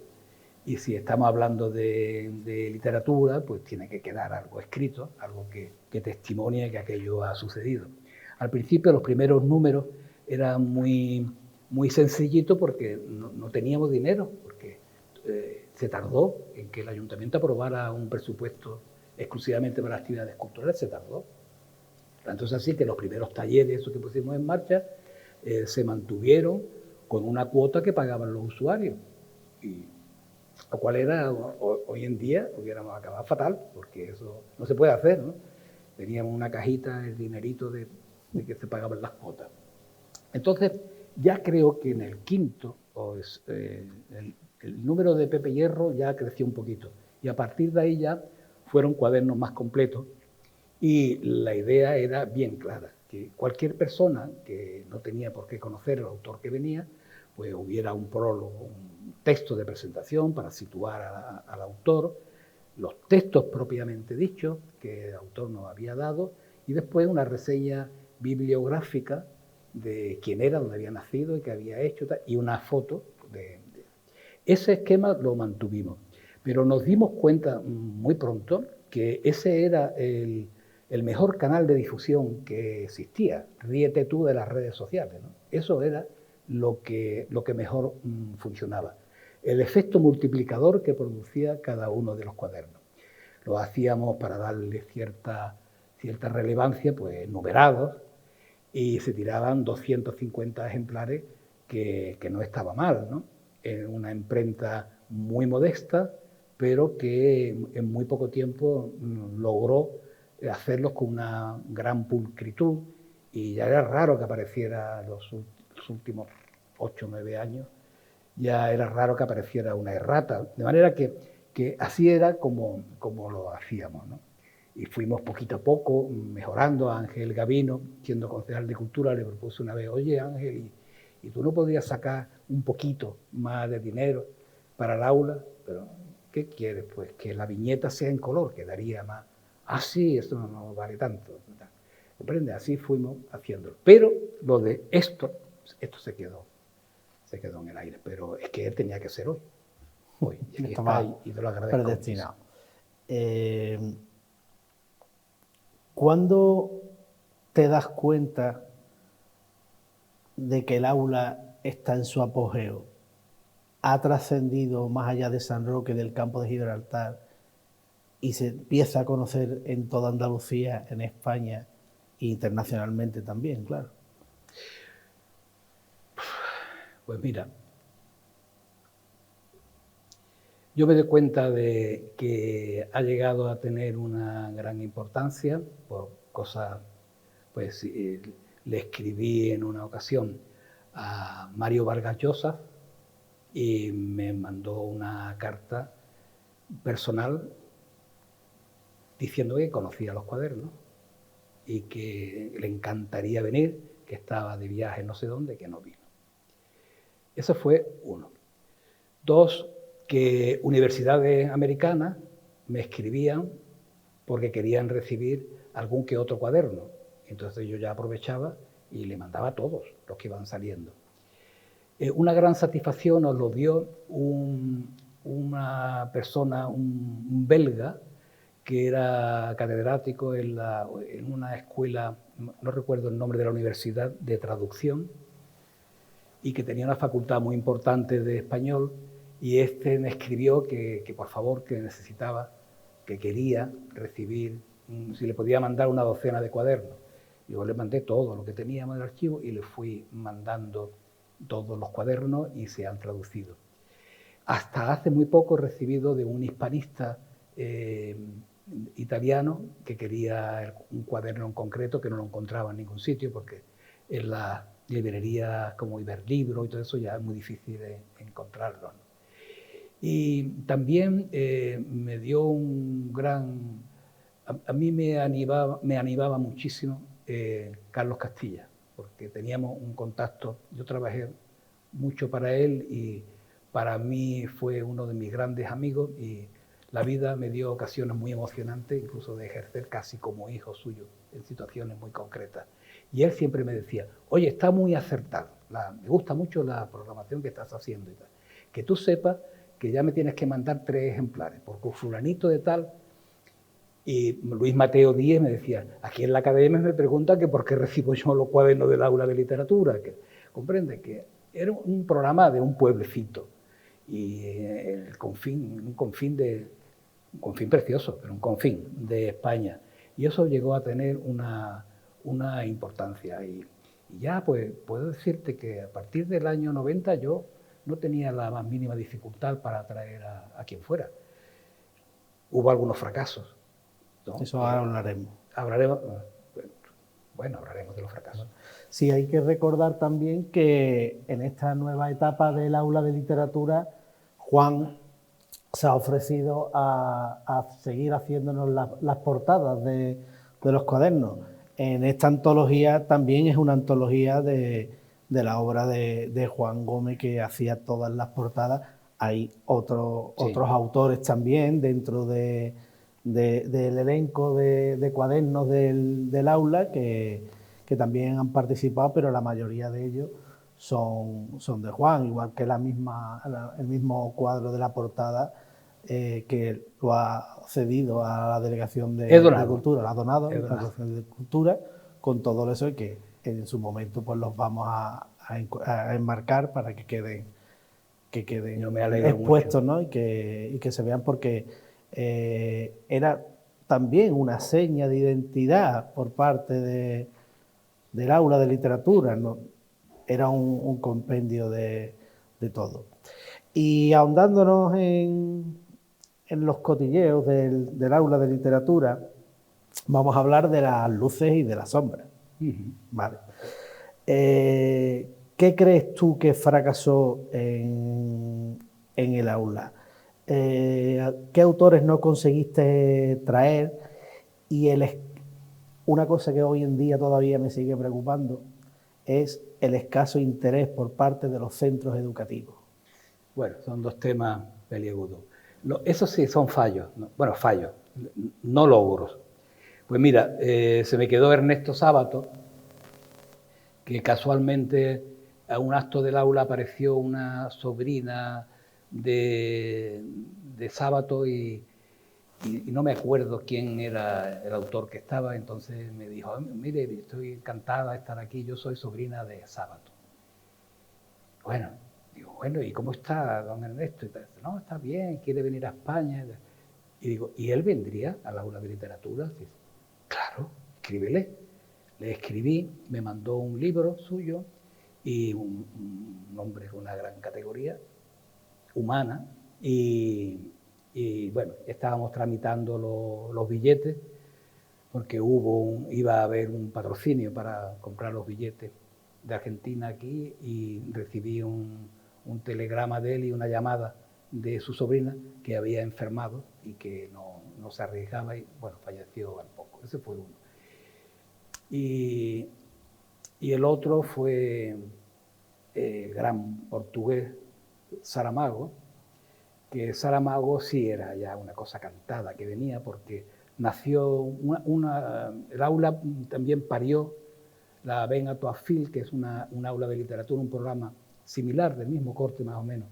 Y si estamos hablando de literatura, pues tiene que quedar algo escrito, algo que testimonie que aquello ha sucedido. Al principio los primeros números eran muy sencillitos porque no teníamos dinero, porque se tardó en que el ayuntamiento aprobara un presupuesto exclusivamente para actividades culturales, se tardó. Entonces así que los primeros talleres, esos que pusimos en marcha, se mantuvieron con una cuota que pagaban los usuarios. Y lo cual era, hoy en día, hubiéramos acabado fatal, porque eso no se puede hacer, ¿no? Teníamos una cajita, el dinerito de que se pagaban las cuotas. Entonces, ya creo que en el quinto, el número de Pepe Hierro ya creció un poquito. Y a partir de ahí ya fueron cuadernos más completos. Y la idea era bien clara, que cualquier persona que no tenía por qué conocer el autor que venía, pues hubiera un prólogo, un texto de presentación para situar al autor, los textos propiamente dichos que el autor nos había dado y después una reseña bibliográfica de quién era, dónde había nacido y qué había hecho y una foto. Ese esquema lo mantuvimos, pero nos dimos cuenta muy pronto que ese era el mejor canal de difusión que existía. Ríete tú de las redes sociales, ¿no? Eso era lo que mejor funcionaba. El efecto multiplicador que producía cada uno de los cuadernos. Lo hacíamos para darle cierta relevancia, pues numerados, y se tiraban 250 ejemplares, que no estaba mal, ¿no? En una imprenta muy modesta, pero que en muy poco tiempo logró hacerlos con una gran pulcritud, y ya era raro que apareciera los últimos 8 o 9 años, ya era raro que apareciera una errata, de manera que así era como lo hacíamos, ¿no? Y fuimos poquito a poco mejorando. A Ángel Gavino, siendo concejal de Cultura, le propuse una vez: oye Ángel, ¿y tú no podrías sacar un poquito más de dinero para el aula? Pero, ¿qué quieres? Pues que la viñeta sea en color, que daría más. Ah, sí, esto no vale tanto. ¿Comprende? Así fuimos haciéndolo. Pero lo de esto se quedó en el aire. Pero es que él tenía que ser hoy. Y aquí está, y te lo agradezco. Predestinado. ¿Cuándo te das cuenta de que el aula está en su apogeo? Ha trascendido más allá de San Roque, del campo de Gibraltar, y se empieza a conocer en toda Andalucía, en España e internacionalmente también, claro. Pues mira, yo me doy cuenta de que ha llegado a tener una gran importancia por cosas. Pues le escribí en una ocasión a Mario Vargas Llosa y me mandó una carta personal diciendo que conocía los cuadernos y que le encantaría venir, que estaba de viaje no sé dónde, que no vino. Eso fue uno. Dos, que universidades americanas me escribían porque querían recibir algún que otro cuaderno. Entonces yo ya aprovechaba y le mandaba a todos los que iban saliendo. Una gran satisfacción nos lo dio una persona, un belga, que era catedrático en una escuela, no recuerdo el nombre de la universidad, de traducción, y que tenía una facultad muy importante de español, y este me escribió que por favor, que necesitaba, que quería recibir, si le podía mandar una docena de cuadernos. Yo le mandé todo lo que teníamos en el archivo y le fui mandando todos los cuadernos y se han traducido. Hasta hace muy poco he recibido de un hispanista italiano que quería un cuaderno en concreto, que no lo encontraba en ningún sitio, porque en las librerías como Iberlibro y todo eso ya es muy difícil de encontrarlo, ¿no? Y también me dio un gran... A mí me animaba muchísimo Carlos Castilla, porque teníamos un contacto. Yo trabajé mucho para él y para mí fue uno de mis grandes amigos, y la vida me dio ocasiones muy emocionantes, incluso de ejercer casi como hijo suyo en situaciones muy concretas. Y él siempre me decía: oye, está muy acertado, me gusta mucho la programación que estás haciendo y tal. Que tú sepas que ya me tienes que mandar 3 ejemplares, porque fulanito de tal. Y Luis Mateo Díez me decía: aquí en la academia me preguntan que por qué recibo yo los cuadernos del aula de literatura. Que, comprende que era un programa de un pueblecito, y un confín precioso, pero un confín de España. Y eso llegó a tener una importancia. Y ya pues puedo decirte que a partir del año 90 yo no tenía la más mínima dificultad para atraer a quien fuera. Hubo algunos fracasos, ¿no? Eso ahora hablaremos. Hablaremos de los fracasos. Sí, hay que recordar también que en esta nueva etapa del aula de literatura, Juan se ha ofrecido a seguir haciéndonos las portadas de los cuadernos. En esta antología también es una antología de la obra de Juan Gómez, que hacía todas las portadas. Hay otros autores también dentro del elenco de cuadernos del aula que también han participado, pero la mayoría de ellos son de Juan, igual que el mismo cuadro de la portada que lo ha cedido a la Delegación de Cultura, lo ha donado a la Delegación de Cultura, con todo eso, y que en su momento pues los vamos a enmarcar para que queden expuestos, ¿no? y que se vean, porque era también una seña de identidad por parte del aula de literatura, ¿no? Era un compendio de todo. Y ahondándonos en los cotilleos del aula de literatura, vamos a hablar de las luces y de las sombras. Vale. ¿Qué crees tú que fracasó en el aula? ¿Qué autores no conseguiste traer? Y una cosa que hoy en día todavía me sigue preocupando es el escaso interés por parte de los centros educativos. Bueno, son dos temas peliagudos. Esos sí son fallos, ¿no? Bueno, fallos, no logros. Pues mira, se me quedó Ernesto Sábato, que casualmente a un acto del aula apareció una sobrina de Sábato y no me acuerdo quién era el autor que estaba, entonces me dijo, mire, estoy encantada de estar aquí, yo soy sobrina de Sábato. Bueno, digo, bueno, ¿y cómo está don Ernesto? Y tal. No, está bien, quiere venir a España. Y digo, ¿y él vendría al aula de literatura? Dice, claro, escríbele. Le escribí, me mandó un libro suyo y un hombre con una gran categoría humana y bueno, estábamos tramitando los billetes porque iba a haber un patrocinio para comprar los billetes de Argentina aquí y recibí un telegrama de él y una llamada de su sobrina que había enfermado y que no se arriesgaba y bueno, falleció al poco. Ese fue uno. Y el otro fue el gran portugués Saramago, que Saramago sí era ya una cosa cantada que venía porque nació el aula también parió la Ben à toi fil, que es un aula de literatura, un programa similar, del mismo corte más o menos,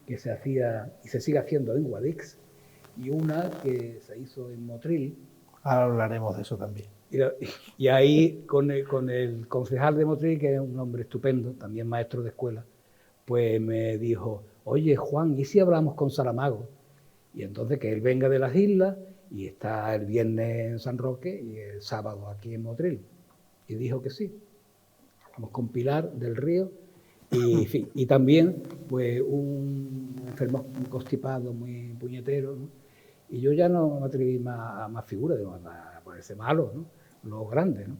que se hacía y se sigue haciendo en Guadix, y una que se hizo en Motril. Ahora hablaremos de eso también. Y ahí con el concejal de Motril, que es un hombre estupendo, también maestro de escuela, pues me dijo, oye Juan, ¿y si hablamos con Saramago? Y entonces que él venga de las islas y está el viernes en San Roque y el sábado aquí en Motril. Y dijo que sí. Hablamos con Pilar del Río y, en fin, y también pues un enfermo constipado muy puñetero, ¿no? Y yo ya no me atreví a más figuras, a ponerse malo, ¿no? Los grandes, ¿no?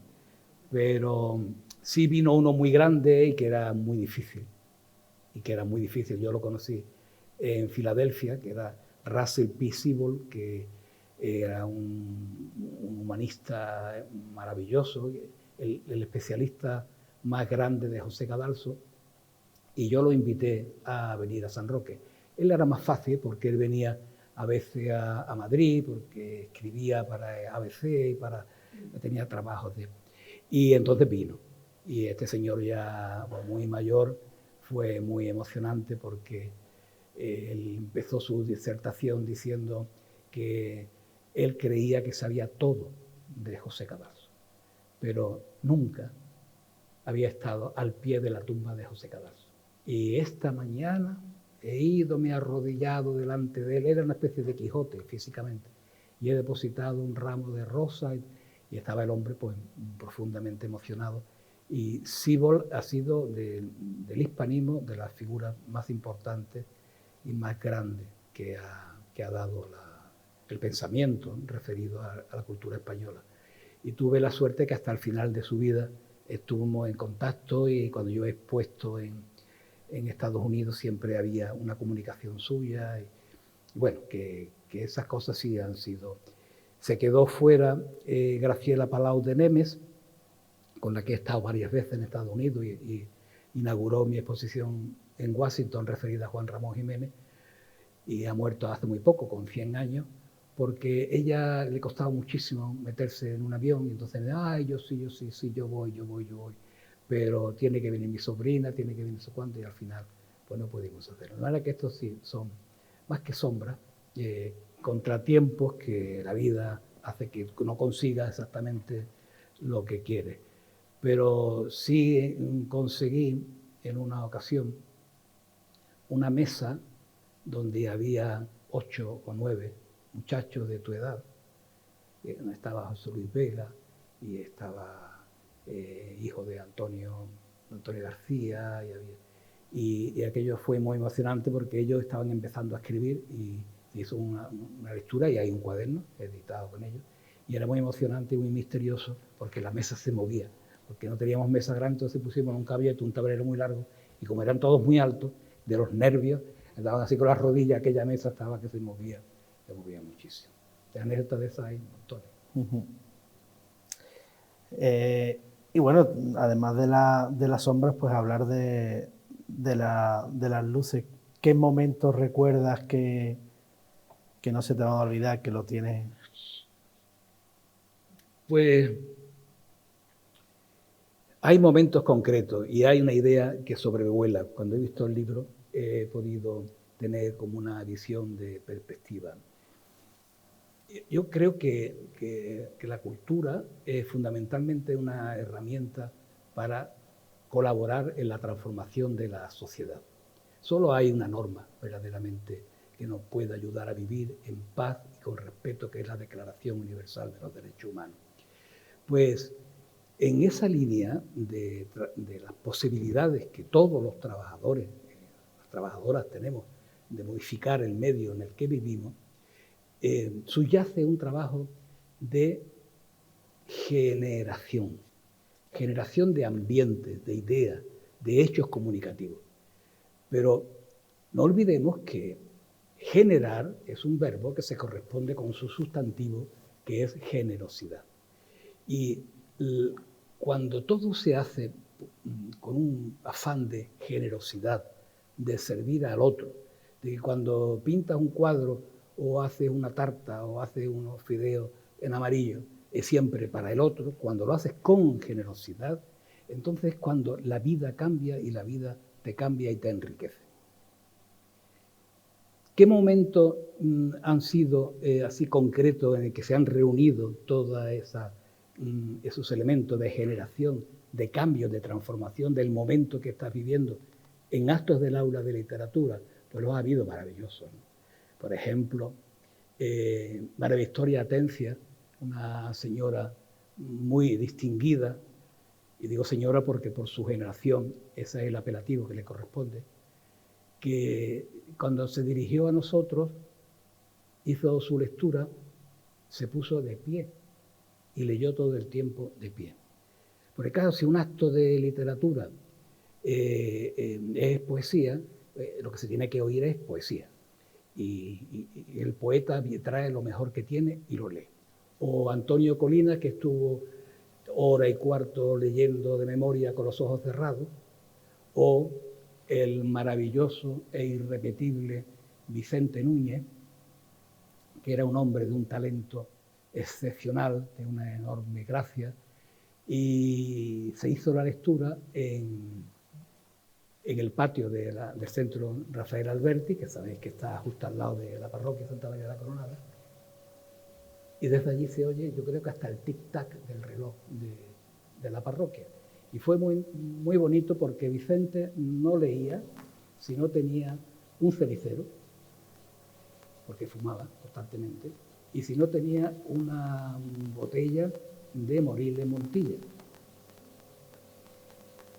Pero sí vino uno muy grande y que era muy difícil. Yo lo conocí en Filadelfia, que era Russell P. Siebel, que era un humanista maravilloso, el especialista más grande de José Cadalso, y yo lo invité a venir a San Roque. Él era más fácil porque él venía a veces a Madrid, porque escribía para ABC y tenía trabajos y entonces vino. Y este señor ya muy mayor fue muy emocionante porque él empezó su disertación diciendo que él creía que sabía todo de José Cadalso, pero nunca había estado al pie de la tumba de José Cadalso. Y esta mañana me he arrodillado delante de él, era una especie de Quijote físicamente, y he depositado un ramo de rosas y estaba el hombre pues profundamente emocionado. Y Siebel ha sido del hispanismo de las figuras más importantes y más grandes que ha dado el pensamiento referido a la cultura española. Y tuve la suerte que hasta el final de su vida estuvimos en contacto y cuando yo he expuesto en Estados Unidos siempre había una comunicación suya. Y bueno, que esas cosas sí han sido. Se quedó fuera Graciela Palau de Nemes, con la que he estado varias veces en Estados Unidos y inauguró mi exposición en Washington referida a Juan Ramón Jiménez, y ha muerto hace muy poco, con 100 años, porque ella le costaba muchísimo meterse en un avión y entonces, ay, yo voy. Pero tiene que venir mi sobrina, tiene que venir no sé cuánto, y al final pues no pudimos hacerlo. De manera que estos sí son más que sombras, contratiempos que la vida hace que no consiga exactamente lo que quiere. Pero sí conseguí en una ocasión una mesa donde había 8 o 9 muchachos de tu edad. Estaba José Luis Vega y estaba hijo de Antonio García, y aquello fue muy emocionante porque ellos estaban empezando a escribir y se hizo una lectura y hay un cuaderno editado con ellos. Y era muy emocionante y muy misterioso porque la mesa se movía, porque no teníamos mesa grande, entonces pusimos un caballete, un tablero muy largo, y como eran todos muy altos, de los nervios, estaban así con las rodillas, aquella mesa estaba que se movía muchísimo. De anécdotas de esas hay montones. Y bueno, además de las sombras, pues hablar de las luces. ¿Qué momentos recuerdas que no se te van a olvidar, que lo tienes? Pues hay momentos concretos y hay una idea que sobrevuela. Cuando he visto el libro he podido tener como una visión de perspectiva. Yo creo que la cultura es fundamentalmente una herramienta para colaborar en la transformación de la sociedad. Solo hay una norma verdaderamente que nos puede ayudar a vivir en paz y con respeto, que es la Declaración Universal de los Derechos Humanos. Pues en esa línea de las posibilidades que todos los trabajadores, las trabajadoras tenemos de modificar el medio en el que vivimos, subyace un trabajo de generación de ambientes, de ideas, de hechos comunicativos. Pero no olvidemos que generar es un verbo que se corresponde con su sustantivo, que es generosidad. Y cuando todo se hace con un afán de generosidad, de servir al otro, de que cuando pintas un cuadro o haces una tarta o haces unos fideos en amarillo, es siempre para el otro, cuando lo haces con generosidad, entonces cuando la vida cambia y la vida te cambia y te enriquece. ¿Qué momentos han sido así concretos en el que se han reunido todos esos elementos de generación, de cambio, de transformación del momento que estás viviendo en actos del aula de literatura? Pues los ha habido maravillosos, ¿no? Por ejemplo, María Victoria Atencia, una señora muy distinguida, y digo señora porque por su generación, ese es el apelativo que le corresponde, que cuando se dirigió a nosotros, hizo su lectura, se puso de pie y leyó todo el tiempo de pie. Porque claro, si un acto de literatura es poesía, lo que se tiene que oír es poesía. Y el poeta trae lo mejor que tiene y lo lee. O Antonio Colina, que estuvo hora y cuarto leyendo de memoria con los ojos cerrados, o el maravilloso e irrepetible Vicente Núñez, que era un hombre de un talento excepcional, de una enorme gracia, y se hizo la lectura en el patio del centro Rafael Alberti, que sabéis que está justo al lado de la parroquia Santa María de la Coronada, y desde allí se oye, yo creo que hasta el tic-tac del reloj de la parroquia. Y fue muy, muy bonito porque Vicente no leía si no tenía un cenicero, porque fumaba constantemente, y si no tenía una botella de Moril de Montilla.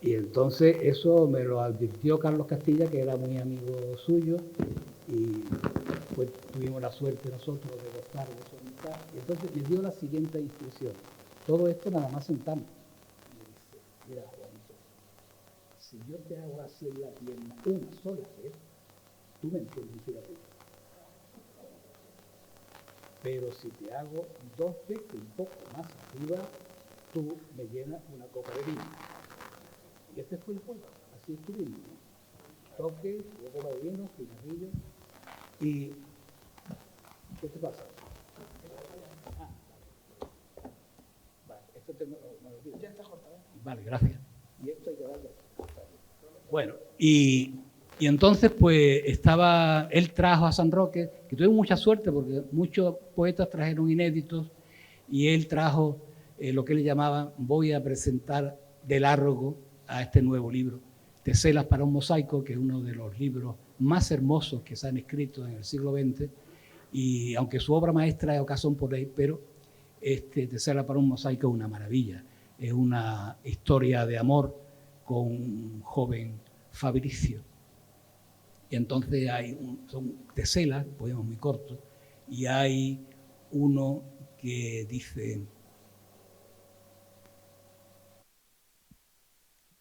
Y entonces eso me lo advirtió Carlos Castilla, que era muy amigo suyo, y pues tuvimos la suerte nosotros de gozar de su amistad. Y entonces me dio la siguiente instrucción. Todo esto nada más sentamos. Y me dice, mira Juanito, si yo te hago así en la pierna una sola vez, tú me entiendes, fíjate. Pero si te hago 2 veces un poco más arriba, tú me llenas una copa de vino. Y este fue el juego, así estuvimos, ¿no? Toque, luego copa de vino, cigarrillo. ¿Y qué te pasa? Vale, esto te me lo olvido. Ya está cortado. Vale, gracias. Y esto hay que darle. Bueno, y entonces pues él trajo a San Roque, que tuvimos mucha suerte porque muchos poetas trajeron inéditos, y él trajo lo que le llamaban, voy a presentar de largo a este nuevo libro, Teselas para un mosaico, que es uno de los libros más hermosos que se han escrito en el siglo XX, y aunque su obra maestra es Ocasón por Ley, pero Teselas para un mosaico es una maravilla. es una historia de amor con un joven Fabricio. Y entonces son teselas, poemas muy cortos, y hay uno que dice: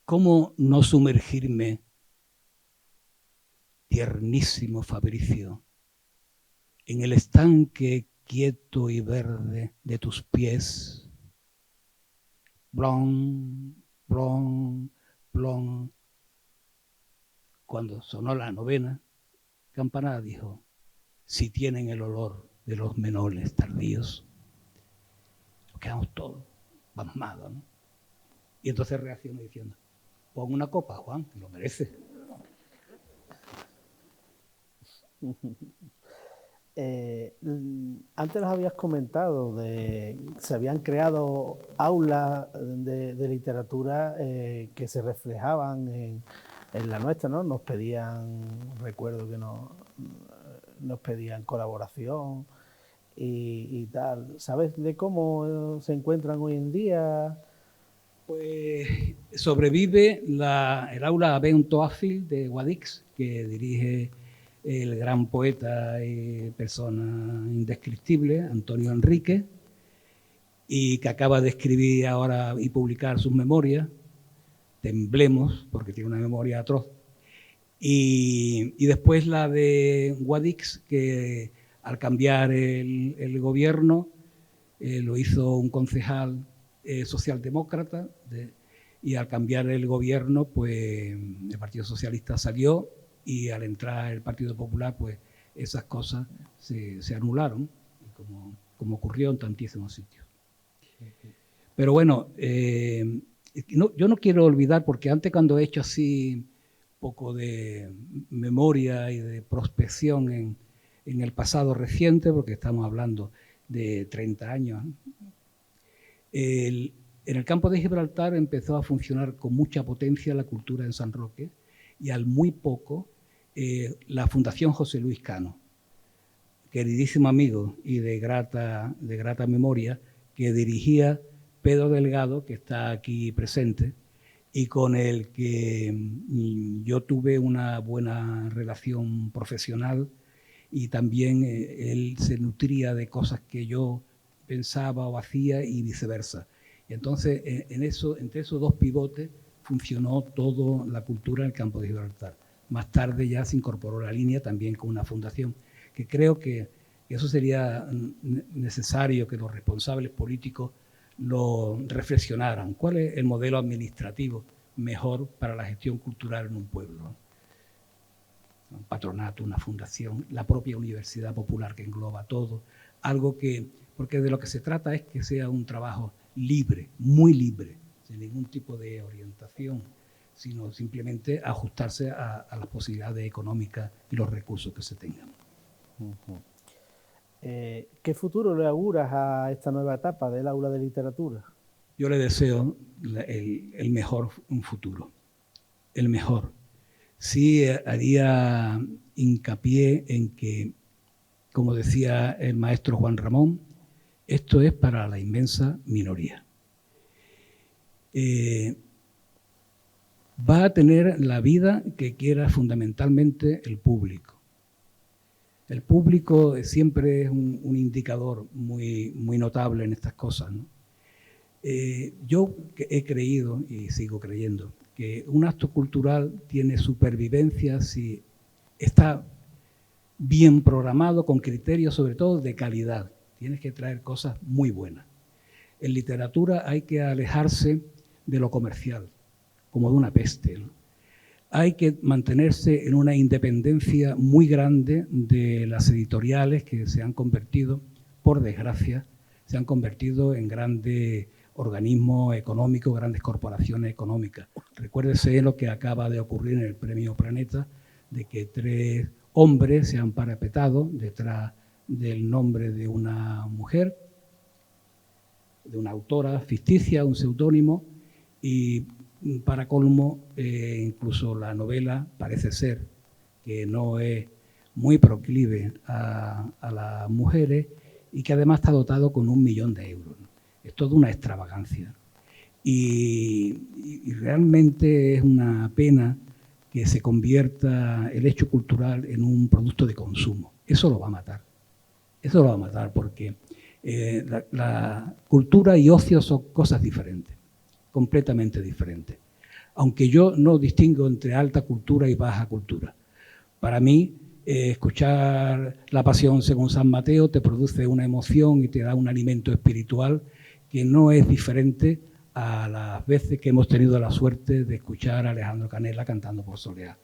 ¿cómo no sumergirme, tiernísimo Fabricio, en el estanque quieto y verde de tus pies? Blon, blon, blon. Cuando sonó la novena campanada, dijo: si tienen el olor de los menoles tardíos. Nos quedamos todos pasmados, ¿no? Y entonces reaccionó diciendo: pon una copa, Juan, que lo merece. Antes nos habías comentado de que se habían creado aulas de literatura que se reflejaban en la nuestra, ¿no? Nos pedían, recuerdo que nos pedían colaboración y tal. ¿Sabes de cómo se encuentran hoy en día? Pues sobrevive el aula Abén Toafil de Guadix, que dirige el gran poeta y persona indescriptible, Antonio Enrique, y que acaba de escribir ahora y publicar sus memorias, Temblemos, porque tiene una memoria atroz. Y después la de Guadix, que al cambiar el gobierno lo hizo un concejal socialdemócrata, y al cambiar el gobierno, pues el Partido Socialista salió, y al entrar el Partido Popular, pues esas cosas se anularon, como ocurrió en tantísimos sitios. Pero bueno, yo no quiero olvidar, porque antes, cuando he hecho así poco de memoria y de prospección en el pasado reciente, porque estamos hablando de 30 años, en el campo de Gibraltar empezó a funcionar con mucha potencia la cultura en San Roque, y al muy poco la Fundación José Luis Cano, queridísimo amigo y de grata memoria, que dirigía Pedro Delgado, que está aquí presente, y con el que yo tuve una buena relación profesional, y también él se nutría de cosas que yo pensaba o hacía, y viceversa. Y entonces, entre esos dos pivotes funcionó toda la cultura en el campo de Gibraltar. Más tarde ya se incorporó la línea también con una fundación, que creo que eso sería necesario que los responsables políticos lo reflexionaran. ¿Cuál es el modelo administrativo mejor para la gestión cultural en un pueblo? Un patronato, una fundación, la propia universidad popular que engloba todo, porque de lo que se trata es que sea un trabajo libre, muy libre, sin ningún tipo de orientación, sino simplemente ajustarse a las posibilidades económicas y los recursos que se tengan. ¿Qué futuro le auguras a esta nueva etapa del aula de literatura? Yo le deseo el mejor futuro, el mejor. Sí haría hincapié en que, como decía el maestro Juan Ramón, esto es para la inmensa minoría. Va a tener la vida que quiera fundamentalmente el público. El público siempre es un indicador muy, muy notable en estas cosas, ¿no? Yo he creído, y sigo creyendo, que un acto cultural tiene supervivencia si está bien programado, con criterios sobre todo de calidad. Tienes que traer cosas muy buenas. En literatura hay que alejarse de lo comercial, como de una peste, ¿no? Hay que mantenerse en una independencia muy grande de las editoriales, que se han convertido, por desgracia, se han convertido en grandes organismos económicos, grandes corporaciones económicas. Recuérdese lo que acaba de ocurrir en el Premio Planeta, de que 3 hombres se han parapetado detrás del nombre de una mujer, de una autora ficticia, un seudónimo, y para colmo, incluso la novela parece ser que no es muy proclive a las mujeres, y que además está dotado con 1 millón de euros. Es toda una extravagancia. y realmente es una pena que se convierta el hecho cultural en un producto de consumo. Eso lo va a matar. Eso lo va a matar porque la cultura y ocio son cosas diferentes, completamente diferentes. Aunque yo no distingo entre alta cultura y baja cultura. Para mí, escuchar La Pasión según San Mateo te produce una emoción y te da un alimento espiritual que no es diferente a las veces que hemos tenido la suerte de escuchar a Alejandro Canella cantando por Soleá.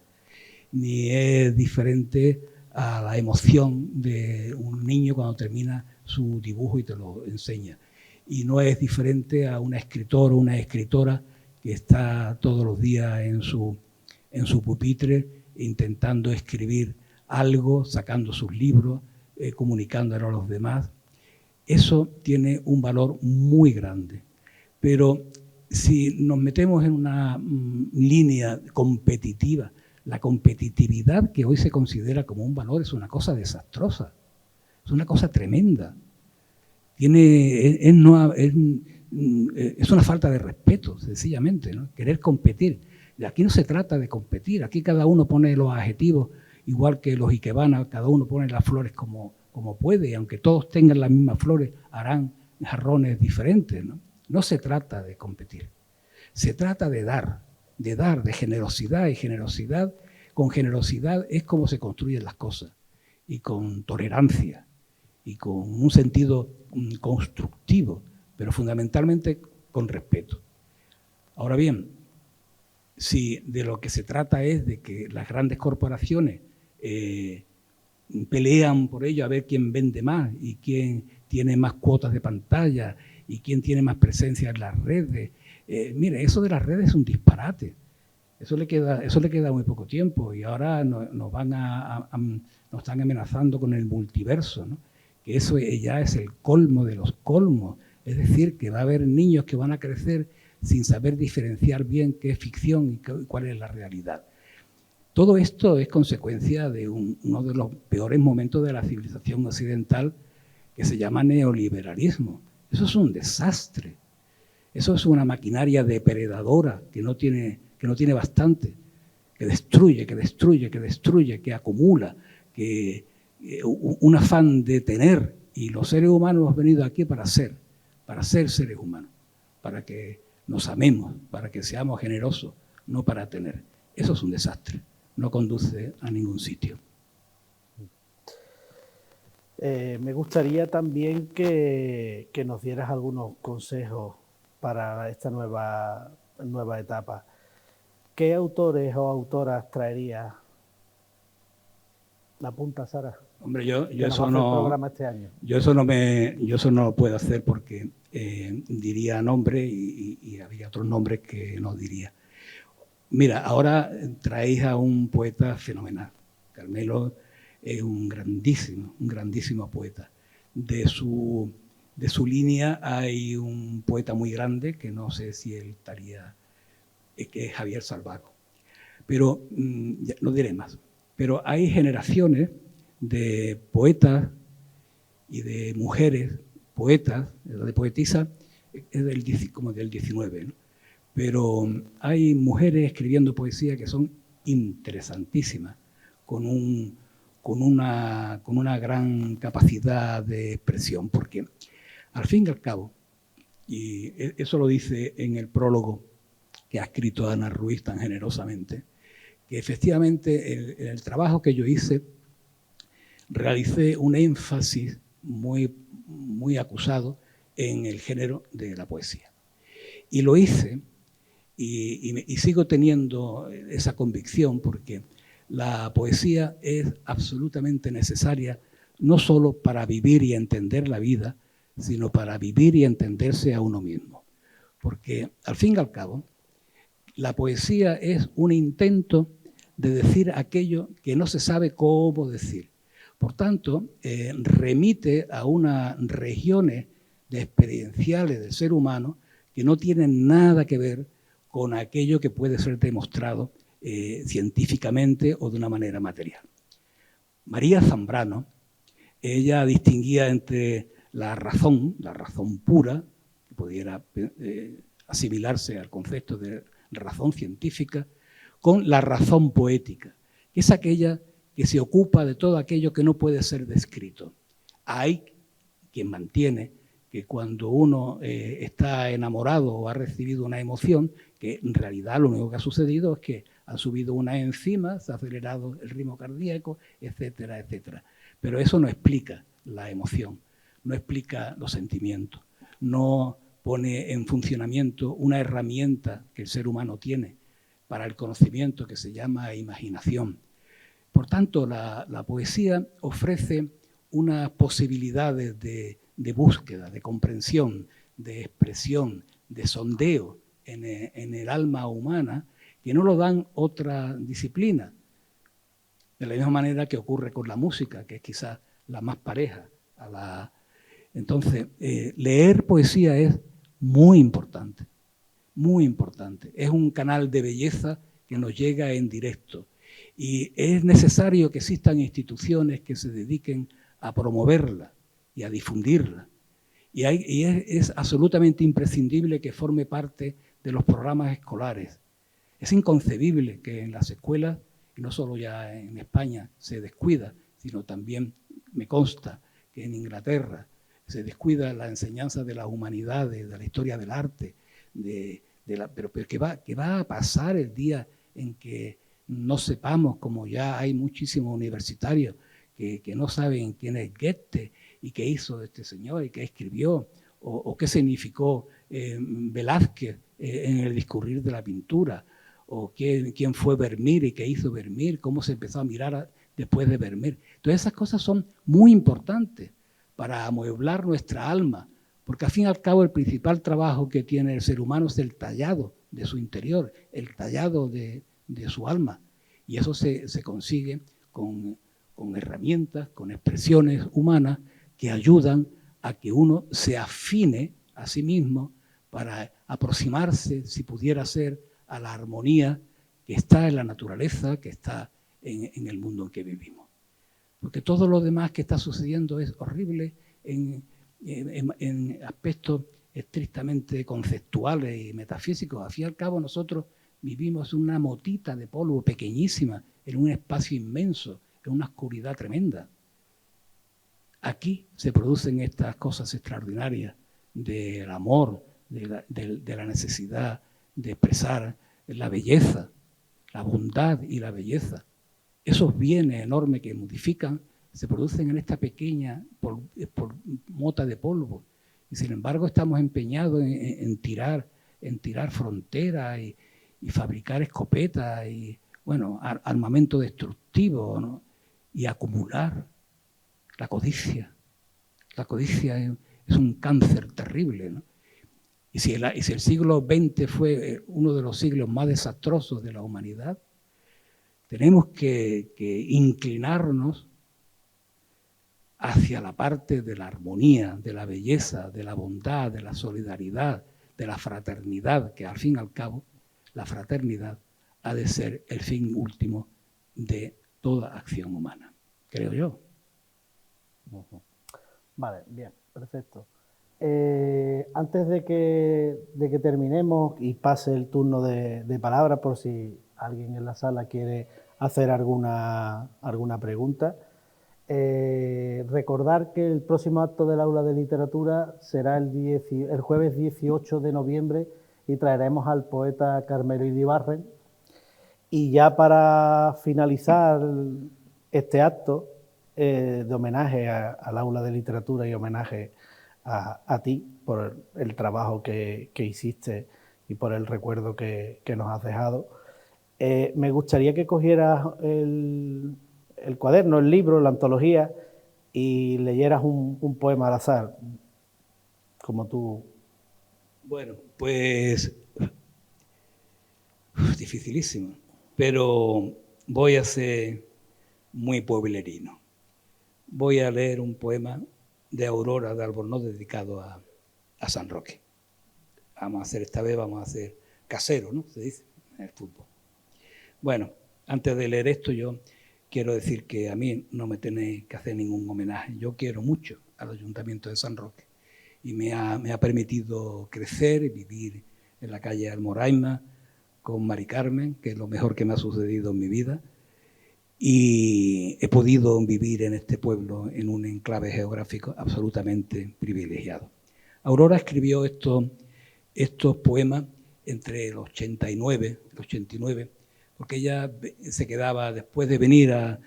Ni es diferente a la emoción de un niño cuando termina su dibujo y te lo enseña. Y no es diferente a un escritor o una escritora que está todos los días en su pupitre intentando escribir algo, sacando sus libros, comunicándolo a los demás. Eso tiene un valor muy grande. Pero si nos metemos en una línea competitiva, la competitividad que hoy se considera como un valor es una cosa desastrosa, es una cosa tremenda. Es una falta de respeto, sencillamente, ¿no? Querer competir. Y aquí no se trata de competir, aquí cada uno pone los adjetivos, igual que los ikebanas, cada uno pone las flores como puede, y aunque todos tengan las mismas flores, harán jarrones diferentes, ¿no? No se trata de competir, se trata de dar, de generosidad, y generosidad, con generosidad es como se construyen las cosas, y con tolerancia, y con un sentido constructivo, pero fundamentalmente con respeto. Ahora bien, si de lo que se trata es de que las grandes corporaciones pelean por ello a ver quién vende más y quién tiene más cuotas de pantalla y quién tiene más presencia en las redes. Mire, eso de las redes es un disparate. Eso le queda muy poco tiempo y ahora nos están amenazando con el multiverso, ¿no? Que eso ya es el colmo de los colmos. Es decir, que va a haber niños que van a crecer sin saber diferenciar bien qué es ficción y cuál es la realidad. Todo esto es consecuencia de uno de los peores momentos de la civilización occidental, que se llama neoliberalismo. Eso es un desastre. Eso es una maquinaria depredadora que no tiene bastante, que destruye, que acumula, un afán de tener. Y los seres humanos hemos venido aquí para ser seres humanos, para que nos amemos, para que seamos generosos, no para tener. Eso es un desastre, no conduce a ningún sitio. Me gustaría también que nos dieras algunos consejos para esta nueva etapa. ¿Qué autores o autoras traerías? ¿La punta, Sara? Hombre, yo eso no. Este año. Yo eso no lo puedo hacer porque diría nombre y había otros nombres que no diría. Mira, ahora traéis a un poeta fenomenal. Carmelo es un grandísimo poeta. De su línea hay un poeta muy grande, que no sé si él estaría, que es Javier Salvaco. Pero ya no diré más. Pero hay generaciones de poetas y de mujeres poetas, de poetisa, es como del 19, ¿no? Pero hay mujeres escribiendo poesía que son interesantísimas, con una gran capacidad de expresión, porque al fin y al cabo, y eso lo dice en el prólogo que ha escrito Ana Ruiz tan generosamente, que efectivamente en el trabajo que yo hice realicé un énfasis muy acusado en el género de la poesía. Y lo hice y sigo teniendo esa convicción porque la poesía es absolutamente necesaria no solo para vivir y entender la vida, sino para vivir y entenderse a uno mismo. Porque al fin y al cabo, la poesía es un intento de decir aquello que no se sabe cómo decir. Por tanto, remite a unas regiones experienciales del ser humano que no tienen nada que ver con aquello que puede ser demostrado científicamente o de una manera material. María Zambrano, ella distinguía entre la razón pura, que pudiera asimilarse al concepto de razón científica, con la razón poética, que es aquella que se ocupa de todo aquello que no puede ser descrito. Hay quien mantiene que cuando uno está enamorado o ha recibido una emoción, que en realidad lo único que ha sucedido es que han subido unas enzimas, se ha acelerado el ritmo cardíaco, etcétera, etcétera. Pero eso no explica la emoción, no explica los sentimientos, no pone en funcionamiento una herramienta que el ser humano tiene para el conocimiento que se llama imaginación. Por tanto, la poesía ofrece unas posibilidades de búsqueda, de comprensión, de expresión, de sondeo en el alma humana, que no lo dan otras disciplinas. De la misma manera que ocurre con la música, que es quizás la más pareja a la... Entonces, leer poesía es muy importante, muy importante. Es un canal de belleza que nos llega en directo. Y es necesario que existan instituciones que se dediquen a promoverla y a difundirla. Y es absolutamente imprescindible que forme parte de los programas escolares. Es inconcebible que en las escuelas, y no solo ya en España se descuida, sino también me consta que en Inglaterra se descuida la enseñanza de las humanidades, de la historia del arte, pero que va a pasar el día en que no sepamos, como ya hay muchísimos universitarios que no saben quién es Goethe y qué hizo este señor y qué escribió, o qué significó Velázquez en el discurrir de la pintura, o quién fue Vermeer y qué hizo Vermeer, cómo se empezó a mirar después de Vermeer. Todas esas cosas son muy importantes para amueblar nuestra alma, porque al fin y al cabo el principal trabajo que tiene el ser humano es el tallado de su interior, el tallado de su alma, y eso se consigue con herramientas, con expresiones humanas que ayudan a que uno se afine a sí mismo para aproximarse, si pudiera ser, a la armonía que está en la naturaleza, que está en el mundo en que vivimos. Porque todo lo demás que está sucediendo es horrible en aspectos estrictamente conceptuales y metafísicos. Al fin y al cabo nosotros vivimos una motita de polvo pequeñísima en un espacio inmenso, en una oscuridad tremenda. Aquí se producen estas cosas extraordinarias del amor, de la necesidad de expresar la belleza, la bondad y la belleza. Esos bienes enormes que modifican se producen en esta pequeña mota de polvo. Y sin embargo estamos empeñados en tirar fronteras y fabricar escopetas y, bueno, armamento destructivo, ¿no? Y acumular. La codicia. La codicia es un cáncer terrible, ¿no? Y si el siglo XX fue uno de los siglos más desastrosos de la humanidad, tenemos que inclinarnos hacia la parte de la armonía, de la belleza, de la bondad, de la solidaridad, de la fraternidad, que al fin y al cabo la fraternidad ha de ser el fin último de toda acción humana, creo yo. Vale, bien, perfecto. Antes de que terminemos y pase el turno de palabra, por si alguien en la sala quiere hacer alguna pregunta, recordar que el próximo acto del Aula de Literatura será el jueves 18 de noviembre y traeremos al poeta Carmelo Iribarren. Y ya para finalizar este acto de homenaje al Aula de Literatura y homenaje a ti por el trabajo que hiciste y por el recuerdo que nos has dejado, me gustaría que cogieras el cuaderno, el libro, la antología y leyeras un poema al azar, como tú. Bueno, pues dificilísimo, pero voy a ser muy pueblerino. Voy a leer un poema de Aurora de Albornoz dedicado a San Roque. Esta vez vamos a hacer casero, ¿no? Se dice en el fútbol. Bueno, antes de leer esto yo quiero decir que a mí no me tenéis que hacer ningún homenaje. Yo quiero mucho al Ayuntamiento de San Roque y me ha permitido crecer y vivir en la calle Almoraima con Mari Carmen, que es lo mejor que me ha sucedido en mi vida, y he podido vivir en este pueblo en un enclave geográfico absolutamente privilegiado. Aurora escribió estos poemas entre el 89, porque ella se quedaba, después de venir a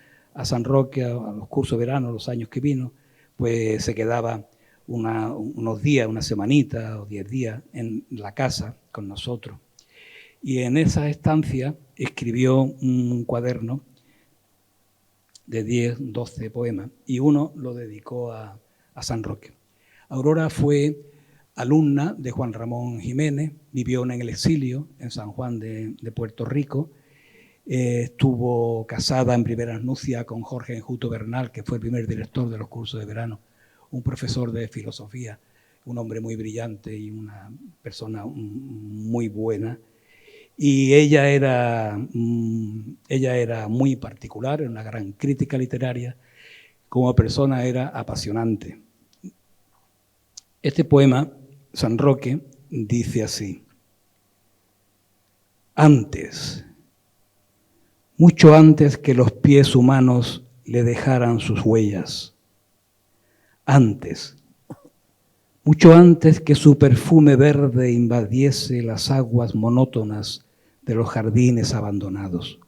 San Roque, a los cursos de verano, los años que vino, pues se quedaba unos días, una semanita o 10 días en la casa con nosotros. Y en esa estancia escribió un cuaderno de 10, 12 poemas, y uno lo dedicó a San Roque. Aurora fue alumna de Juan Ramón Jiménez, vivió en el exilio en San Juan de Puerto Rico, estuvo casada en primeras nupcias con Jorge Enjuto Bernal, que fue el primer director de los cursos de verano, un profesor de filosofía, un hombre muy brillante y una persona muy buena. Y ella era muy particular, era una gran crítica literaria, como persona era apasionante. Este poema, San Roque, dice así: antes, mucho antes que los pies humanos le dejaran sus huellas, antes, mucho antes que su perfume verde invadiese las aguas monótonas de los jardines abandonados,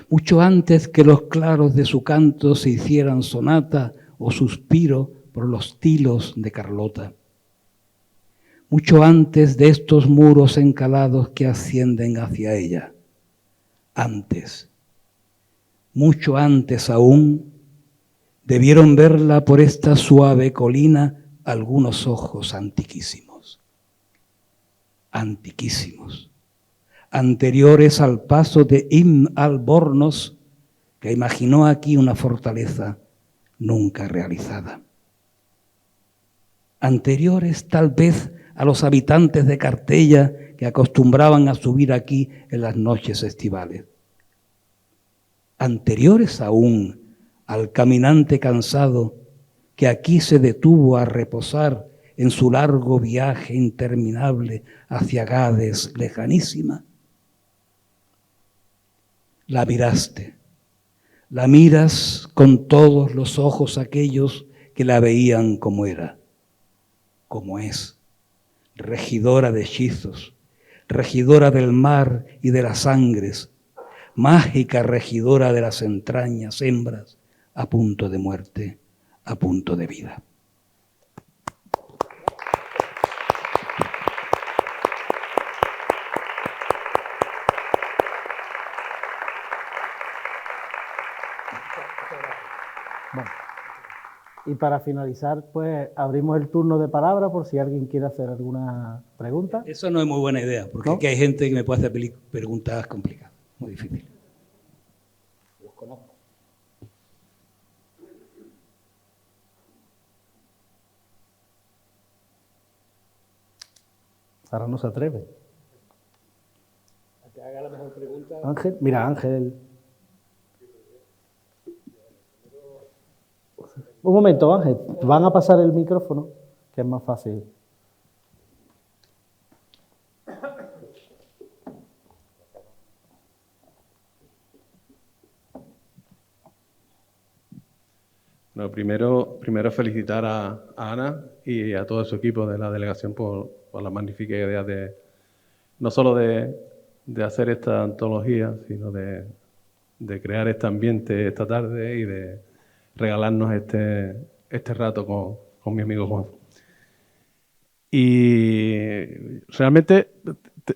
mucho antes que los claros de su canto se hicieran sonata o suspiro por los tilos de Carlota, mucho antes de estos muros encalados que ascienden hacia ella, antes, mucho antes aún, debieron verla por esta suave colina algunos ojos antiquísimos, anteriores al paso de Ibn Albornoz, que imaginó aquí una fortaleza nunca realizada. Anteriores tal vez a los habitantes de Cartella que acostumbraban a subir aquí en las noches estivales. Anteriores aún al caminante cansado que aquí se detuvo a reposar en su largo viaje interminable hacia Gades lejanísima. La miraste, la miras con todos los ojos aquellos que la veían como era, como es, regidora de hechizos, regidora del mar y de las sangres, mágica regidora de las entrañas hembras, a punto de muerte, a punto de vida. Bueno, y para finalizar, pues abrimos el turno de palabra por si alguien quiere hacer alguna pregunta. Eso no es muy buena idea, porque ¿no? Aquí hay gente que me puede hacer preguntas complicadas, muy difíciles. Los conozco. Ahora no se atreve. A que haga la mejor pregunta. Ángel, mira, Ángel. Un momento, Ángel, van a pasar el micrófono, que es más fácil. Bueno, primero felicitar a Ana y a todo su equipo de la delegación por la magnífica idea de no solo de hacer esta antología, sino de crear este ambiente esta tarde y de regalarnos este rato con mi amigo Juan. Y realmente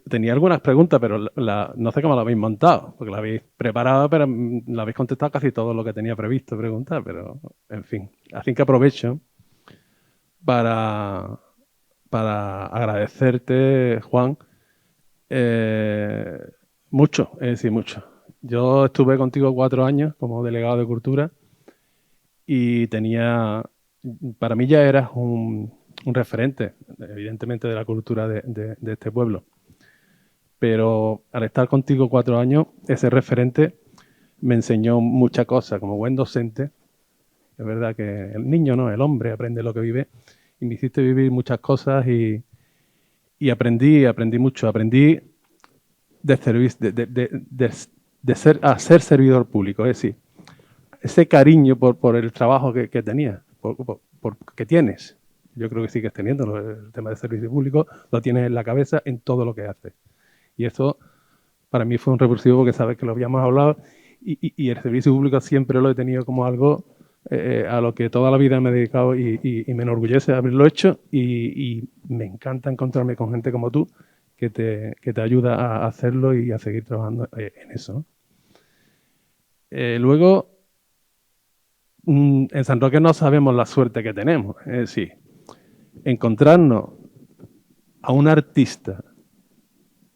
tenía algunas preguntas, pero no sé cómo la habéis montado, porque la habéis preparado, pero la habéis contestado casi todo lo que tenía previsto preguntar, pero en fin. Así que aprovecho para agradecerte, Juan, mucho, es decir, mucho. Yo estuve contigo 4 años como delegado de Cultura y para mí ya eras un referente, evidentemente, de la cultura de este pueblo. Pero al estar contigo 4 años, ese referente me enseñó muchas cosas. Como buen docente, es verdad que el niño, no, el hombre aprende lo que vive, y me hiciste vivir muchas cosas y y aprendí mucho. Aprendí de ser servidor público, es decir, ese cariño por el trabajo que tenía, que tienes. Yo creo que sigues teniendo el tema de servicio público, lo tienes en la cabeza en todo lo que haces. Y eso para mí fue un revulsivo porque sabes que lo habíamos hablado y el servicio público siempre lo he tenido como algo a lo que toda la vida me he dedicado y me enorgullece haberlo hecho y me encanta encontrarme con gente como tú que te ayuda a hacerlo y a seguir trabajando en eso, ¿no? Luego, en San Roque no sabemos la suerte que tenemos. Es decir, encontrarnos a un artista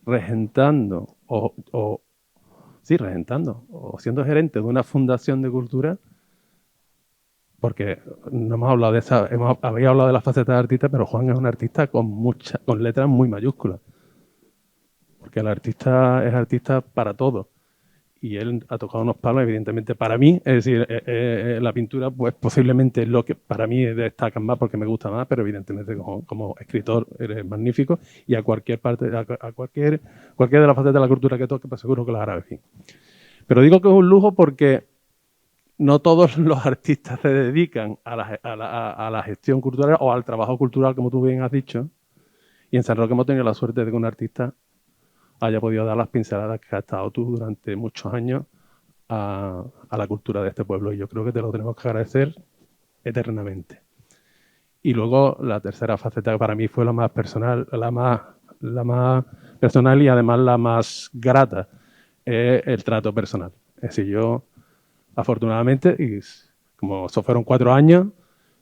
regentando o siendo gerente de una fundación de cultura, porque no hemos hablado de esa, había hablado de la faceta de artista, pero Juan es un artista con letras muy mayúsculas, porque el artista es artista para todo. Y él ha tocado unos palos, evidentemente, para mí. Es decir, la pintura, pues posiblemente es lo que para mí destaca más porque me gusta más, pero evidentemente como escritor eres magnífico y a cualquier cualquier de las facetas de la cultura que toque, pues seguro que la hará bien. Pero digo que es un lujo porque no todos los artistas se dedican a la gestión cultural o al trabajo cultural, como tú bien has dicho. Y en San Roque hemos tenido la suerte de que un artista haya podido dar las pinceladas que has estado tú durante muchos años a la cultura de este pueblo. Y yo creo que te lo tenemos que agradecer eternamente. Y luego la tercera faceta que para mí fue la más personal, la más personal y además la más grata, es el trato personal. Es decir, yo afortunadamente, y como eso fueron 4 años,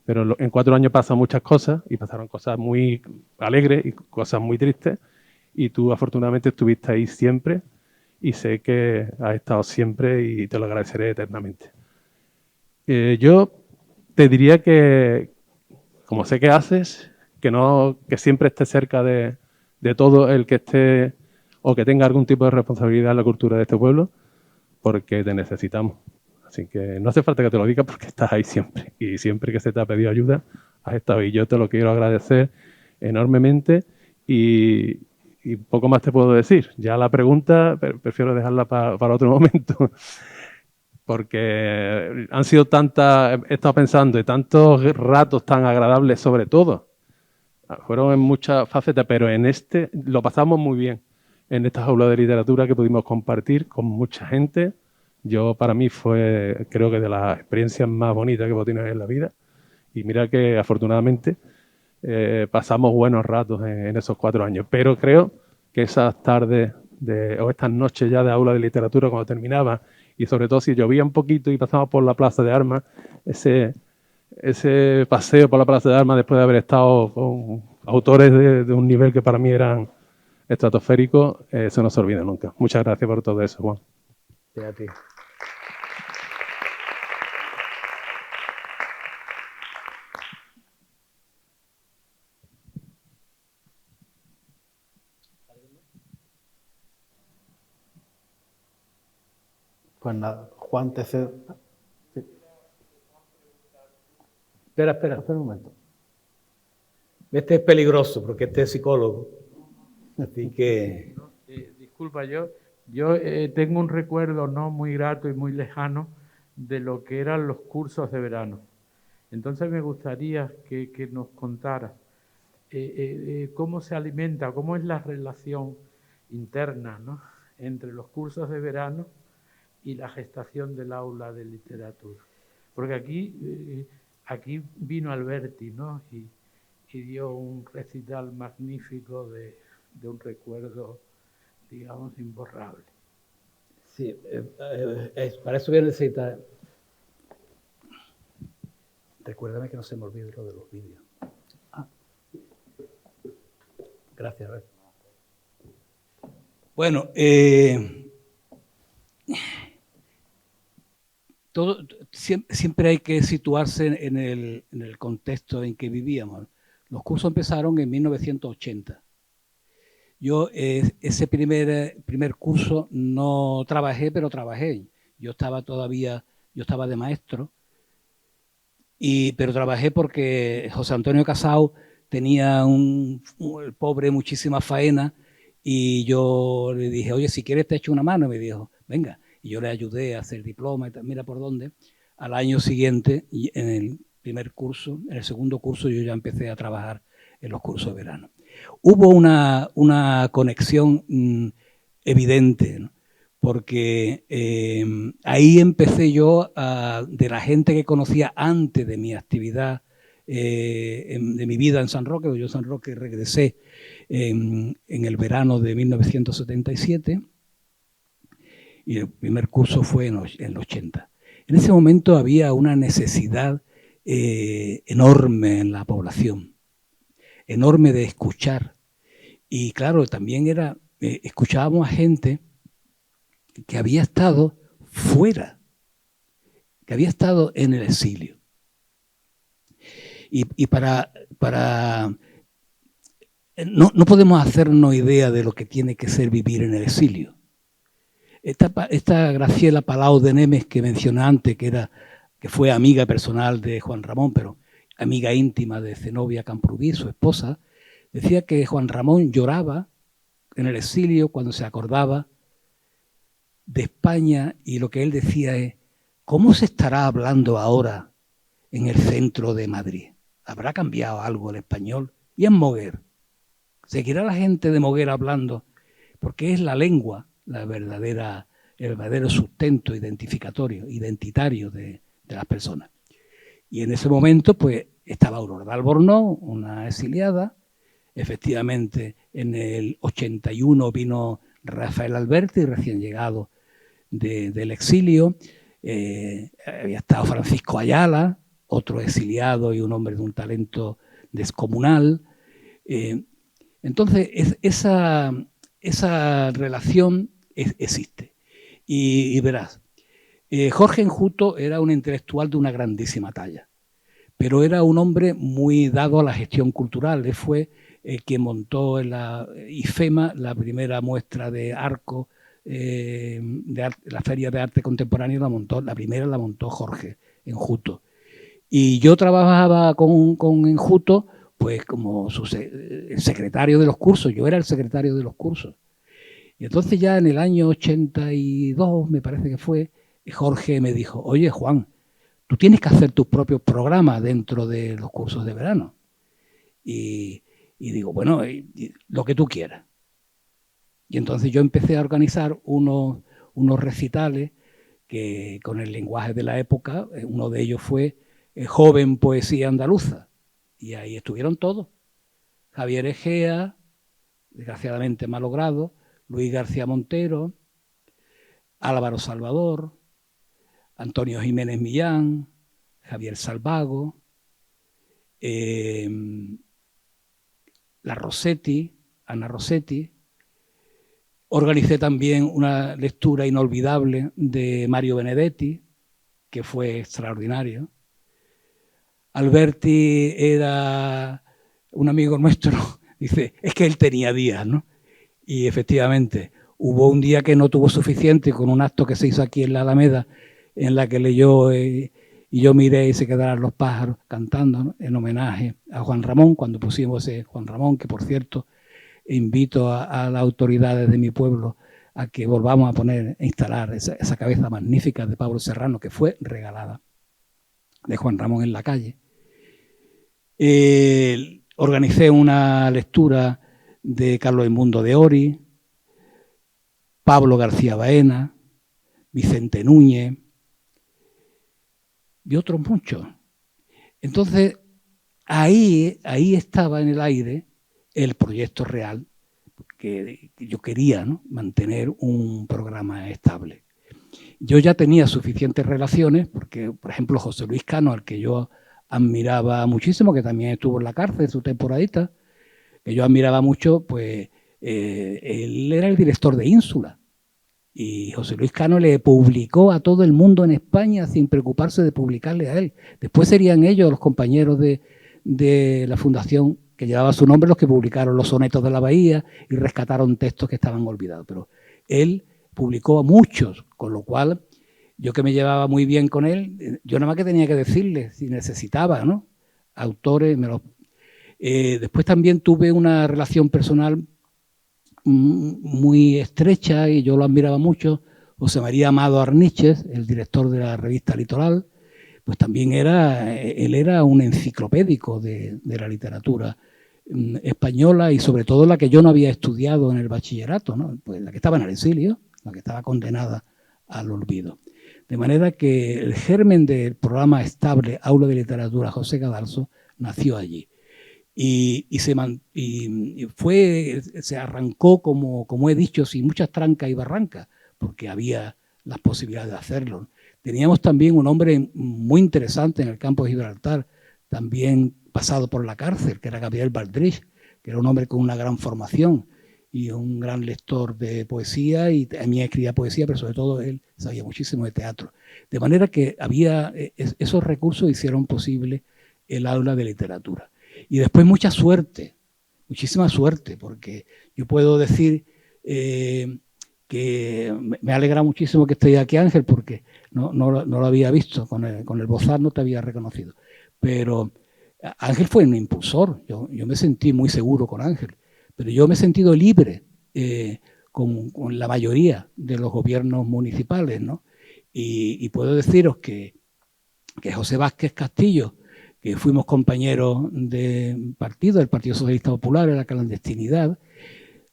pero en 4 años pasan muchas cosas y pasaron cosas muy alegres y cosas muy tristes. Y tú afortunadamente estuviste ahí siempre y sé que has estado siempre y te lo agradeceré eternamente. Yo te diría que, como sé que haces, que siempre estés cerca de todo el que esté o que tenga algún tipo de responsabilidad en la cultura de este pueblo, porque te necesitamos. Así que no hace falta que te lo diga porque estás ahí siempre. Y siempre que se te ha pedido ayuda, has estado. Y yo te lo quiero agradecer enormemente y poco más te puedo decir. Ya la pregunta prefiero dejarla para otro momento. Porque han sido he estado pensando, y tantos ratos tan agradables sobre todo. Fueron en muchas facetas, pero en lo pasamos muy bien. En esta aula de literatura que pudimos compartir con mucha gente. Para mí fue, creo que de las experiencias más bonitas que puedo tener en la vida. Y mira que afortunadamente pasamos buenos ratos en esos 4 años. Pero creo que esas tardes o estas noches ya de aula de literatura cuando terminaba, y sobre todo si llovía un poquito y pasamos por la Plaza de Armas, ese paseo por la Plaza de Armas después de haber estado con autores de un nivel que para mí eran estratosféricos, eso no se olvida nunca. Muchas gracias por todo eso, Juan. Sí, a ti. Pues nada, Juan, te cedo. Sí. Espera un momento. Este es peligroso porque este es psicólogo. Así que... Disculpa, yo tengo un recuerdo no muy grato y muy lejano de lo que eran los cursos de verano. Entonces me gustaría que nos contara cómo se alimenta, cómo es la relación interna, ¿no?, entre los cursos de verano y la gestación del aula de literatura. Porque aquí vino Alberti, ¿no?, y dio un recital magnífico de un recuerdo, digamos, imborrable. Sí, para eso voy a necesitar. Recuérdame que no se me olvide lo de los vídeos. Gracias, Alberto. Bueno, siempre hay que situarse en el contexto en que vivíamos. Los cursos empezaron en 1980. Yo ese primer curso no trabajé, pero trabajé. Yo estaba de maestro, pero trabajé porque José Antonio Casao tenía el pobre muchísima faena y yo le dije, oye, si quieres te echo una mano. Y me dijo, venga. Y yo le ayudé a hacer diploma y tal, mira por dónde. Al año siguiente, en el primer curso, en el segundo curso yo ya empecé a trabajar en los cursos de verano. Hubo una conexión evidente, ¿no? Porque ahí empecé yo de la gente que conocía antes de mi actividad, de mi vida en San Roque. Yo en San Roque regresé en el verano de 1977 y el primer curso fue en el 80. En ese momento había una necesidad enorme en la población, enorme de escuchar. Y claro, también escuchábamos a gente que había estado fuera, que había estado en el exilio. Y no podemos hacernos idea de lo que tiene que ser vivir en el exilio. Esta Graciela Palau de Nemes que mencioné antes, que fue amiga personal de Juan Ramón, pero amiga íntima de Zenobia Camprubí, su esposa, decía que Juan Ramón lloraba en el exilio cuando se acordaba de España, y lo que él decía es, ¿cómo se estará hablando ahora en el centro de Madrid? ¿Habrá cambiado algo el español? Y en Moguer, ¿seguirá la gente de Moguer hablando? Porque es la lengua el verdadero sustento identitario de las personas. Y en ese momento, pues, estaba Aurora de Albornoz, una exiliada. Efectivamente, en el 81 vino Rafael Alberti, recién llegado del exilio. Había estado Francisco Ayala, otro exiliado y un hombre de un talento descomunal. Entonces, esa relación existe. Y verás, Jorge Enjuto era un intelectual de una grandísima talla, pero era un hombre muy dado a la gestión cultural. Él fue quien montó en la IFEMA la primera muestra de arco, la Feria de Arte Contemporáneo, la primera la montó Jorge Enjuto. Y yo trabajaba con Enjuto pues como el secretario de los cursos. Yo era el secretario de los cursos. Y entonces ya en el año 82, me parece que fue, Jorge me dijo, oye Juan, tú tienes que hacer tus propios programas dentro de los cursos de verano. Y digo, bueno, lo que tú quieras. Y entonces yo empecé a organizar unos recitales que con el lenguaje de la época, uno de ellos fue Joven Poesía Andaluza. Y ahí estuvieron todos. Javier Egea, desgraciadamente malogrado, Luis García Montero, Álvaro Salvador, Antonio Jiménez Millán, Javier Salvago, Ana Rossetti. Organicé también una lectura inolvidable de Mario Benedetti, que fue extraordinario. Alberti era un amigo nuestro, dice, es que él tenía días, ¿no? Y efectivamente, hubo un día que no tuvo suficiente con un acto que se hizo aquí en la Alameda, en la que leyó y yo miré y se quedaron los pájaros cantando, ¿no? En homenaje a Juan Ramón, cuando pusimos ese Juan Ramón, que por cierto invito a las autoridades de mi pueblo a que volvamos a instalar esa cabeza magnífica de Pablo Serrano, que fue regalada, de Juan Ramón en la calle. Organicé una lectura de Carlos Edmundo de Ori, Pablo García Baena, Vicente Núñez y otros muchos. Entonces, ahí estaba en el aire el proyecto real, que yo quería, ¿no?, mantener un programa estable. Yo ya tenía suficientes relaciones, porque, por ejemplo, José Luis Cano, al que yo admiraba muchísimo, que también estuvo en la cárcel su temporadita, que yo admiraba mucho, pues él era el director de Ínsula. Y José Luis Cano le publicó a todo el mundo en España sin preocuparse de publicarle a él. Después serían ellos, los compañeros de la fundación que llevaba su nombre, los que publicaron los sonetos de la Bahía y rescataron textos que estaban olvidados. Pero él publicó a muchos, con lo cual yo, que me llevaba muy bien con él, yo nada más que tenía que decirle si necesitaba, ¿no?, autores. Después también tuve una relación personal muy estrecha, y yo lo admiraba mucho, José María Amado Arniches, el director de la revista Litoral. Pues también él era un enciclopédico de la literatura española, y sobre todo la que yo no había estudiado en el bachillerato, ¿no? Pues la que estaba en el exilio, la que estaba condenada al olvido. De manera que el germen del programa estable Aula de Literatura José Cadalso nació allí. Y se arrancó, como he dicho, sin muchas trancas y barrancas, porque había las posibilidades de hacerlo. Teníamos también un hombre muy interesante en el campo de Gibraltar, también pasado por la cárcel, que era Gabriel Baldrich, que era un hombre con una gran formación y un gran lector de poesía, y también escribía poesía, pero sobre todo él sabía muchísimo de teatro. De manera que esos recursos hicieron posible el aula de literatura. Y después mucha suerte, muchísima suerte, porque yo puedo decir que me alegra muchísimo que esté aquí Ángel, porque no lo había visto, con el bozal no te había reconocido. Pero Ángel fue un impulsor, yo me sentí muy seguro con Ángel, pero yo me he sentido libre con la mayoría de los gobiernos municipales, ¿no? Y puedo deciros que José Vázquez Castillo, que fuimos compañeros de partido, del Partido Socialista Popular, en la clandestinidad,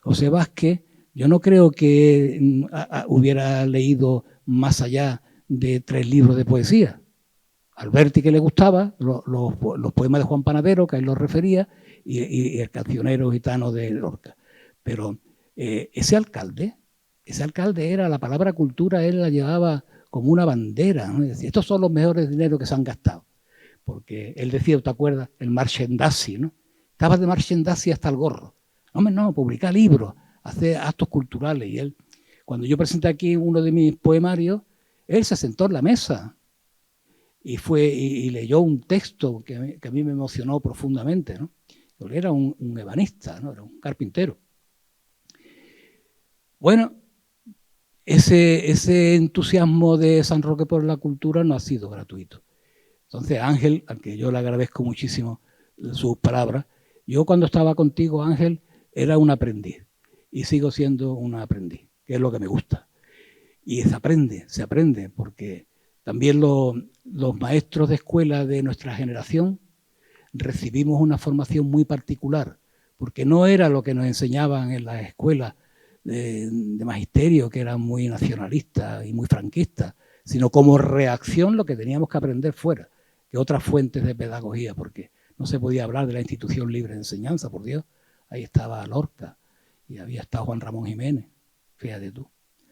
José Vázquez, yo no creo que hubiera leído más allá de 3 libros de poesía. Alberti, que le gustaba, los poemas de Juan Panadero, que él los refería, y el cancionero gitano de Lorca. Pero ese alcalde era, la palabra cultura, él la llevaba como una bandera, ¿no? Decía, estos son los mejores dineros que se han gastado. Porque él decía, ¿te acuerdas? El merchandising, ¿no? Estaba de merchandising hasta el gorro. No, publicar libros, hacer actos culturales. Y él, cuando yo presenté aquí uno de mis poemarios, él se sentó en la mesa y leyó un texto que a mí me emocionó profundamente, ¿no? Porque era un ebanista, ¿no? Era un carpintero. Bueno, ese entusiasmo de San Roque por la cultura no ha sido gratuito. Entonces, Ángel, al que yo le agradezco muchísimo sus palabras, yo cuando estaba contigo, Ángel, era un aprendiz, y sigo siendo un aprendiz, que es lo que me gusta. Y se aprende, porque también los maestros de escuela de nuestra generación recibimos una formación muy particular, porque no era lo que nos enseñaban en las escuelas de magisterio, que eran muy nacionalistas y muy franquistas, sino como reacción lo que teníamos que aprender fuera, que otras fuentes de pedagogía, porque no se podía hablar de la institución libre de enseñanza, por Dios. Ahí estaba Lorca y había estado Juan Ramón Jiménez, fíjate tú.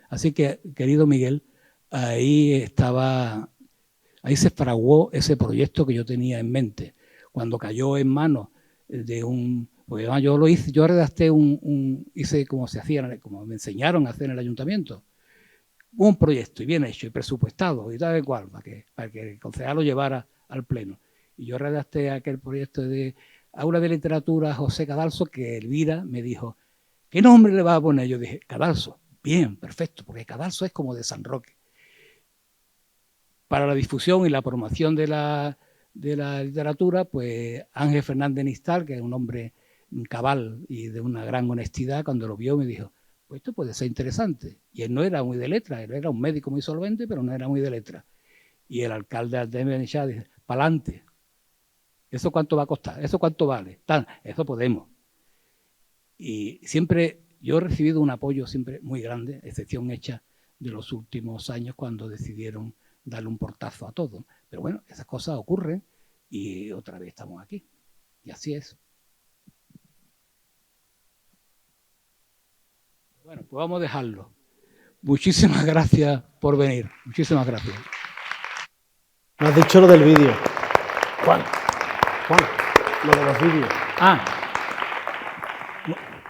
Así que, querido Miguel, ahí se fraguó ese proyecto que yo tenía en mente. Cuando cayó en manos de porque además yo redacté hice como se hacía, como me enseñaron a hacer en el ayuntamiento, un proyecto, y bien hecho, y presupuestado, y tal y cual, para que el concejal lo llevara al pleno. Y yo redacté aquel proyecto de Aula de Literatura José Cadalso, que Elvira me dijo, ¿qué nombre le va a poner? Yo dije, Cadalso. Bien, perfecto, porque Cadalso es como de San Roque. Para la difusión y la promoción de la literatura, pues Ángel Fernández Nistal, que es un hombre cabal y de una gran honestidad, cuando lo vio me dijo, pues esto puede ser interesante. Y él no era muy de letra, él era un médico muy solvente, pero no era muy de letra. Y el alcalde de Benechá dice, pa'lante. ¿Eso cuánto va a costar? ¿Eso cuánto vale? Eso podemos. Y siempre yo he recibido un apoyo siempre muy grande, excepción hecha de los últimos años cuando decidieron darle un portazo a todo. Pero bueno, esas cosas ocurren y otra vez estamos aquí. Y así es. Bueno, pues vamos a dejarlo. Muchísimas gracias por venir. Muchísimas gracias. Me has dicho lo del vídeo. Juan, lo de los vídeos.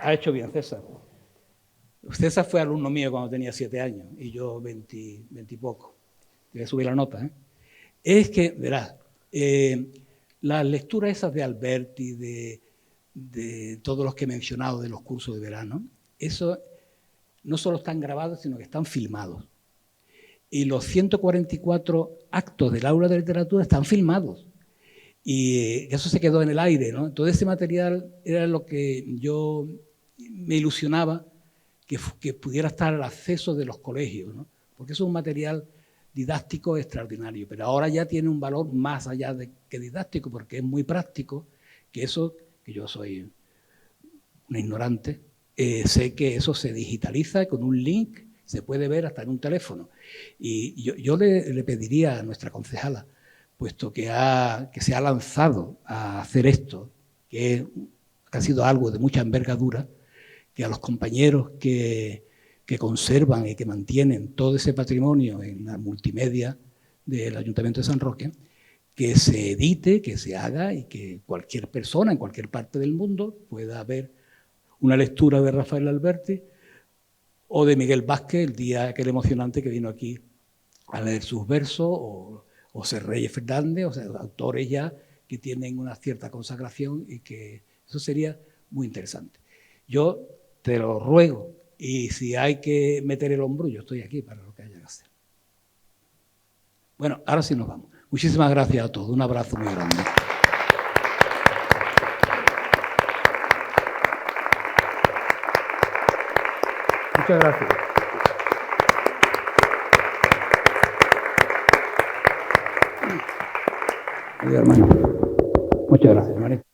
Ha hecho bien, César. César fue alumno mío cuando tenía 7 años y yo 20 y poco. Te voy a subir la nota, ¿eh? Es que, verás, las lecturas esas de Alberti, de todos los que he mencionado de los cursos de verano, eso no solo están grabados, sino que están filmados. Y los 144 actos del aula de literatura están filmados. Y eso se quedó en el aire, ¿no? Todo ese material era lo que yo me ilusionaba que pudiera estar al acceso de los colegios, ¿no? Porque es un material didáctico extraordinario, pero ahora ya tiene un valor más allá de que didáctico, porque es muy práctico, que eso, que yo soy un ignorante, sé que eso se digitaliza con un link, se puede ver hasta en un teléfono. Y yo le pediría a nuestra concejala, puesto que se ha lanzado a hacer esto, que ha sido algo de mucha envergadura, que a los compañeros que conservan y que mantienen todo ese patrimonio en la multimedia del Ayuntamiento de San Roque, que se edite, que se haga y que cualquier persona en cualquier parte del mundo pueda ver una lectura de Rafael Alberti o de Miguel Vázquez, el día aquel emocionante que vino aquí a leer sus versos, o Ser Reyes Fernández, o sea, autores ya que tienen una cierta consagración y que eso sería muy interesante. Yo te lo ruego, y si hay que meter el hombro, yo estoy aquí para lo que haya que hacer. Bueno, ahora sí nos vamos. Muchísimas gracias a todos. Un abrazo muy grande. Muchas gracias. Adiós, hermano. Muchas gracias, hermanito.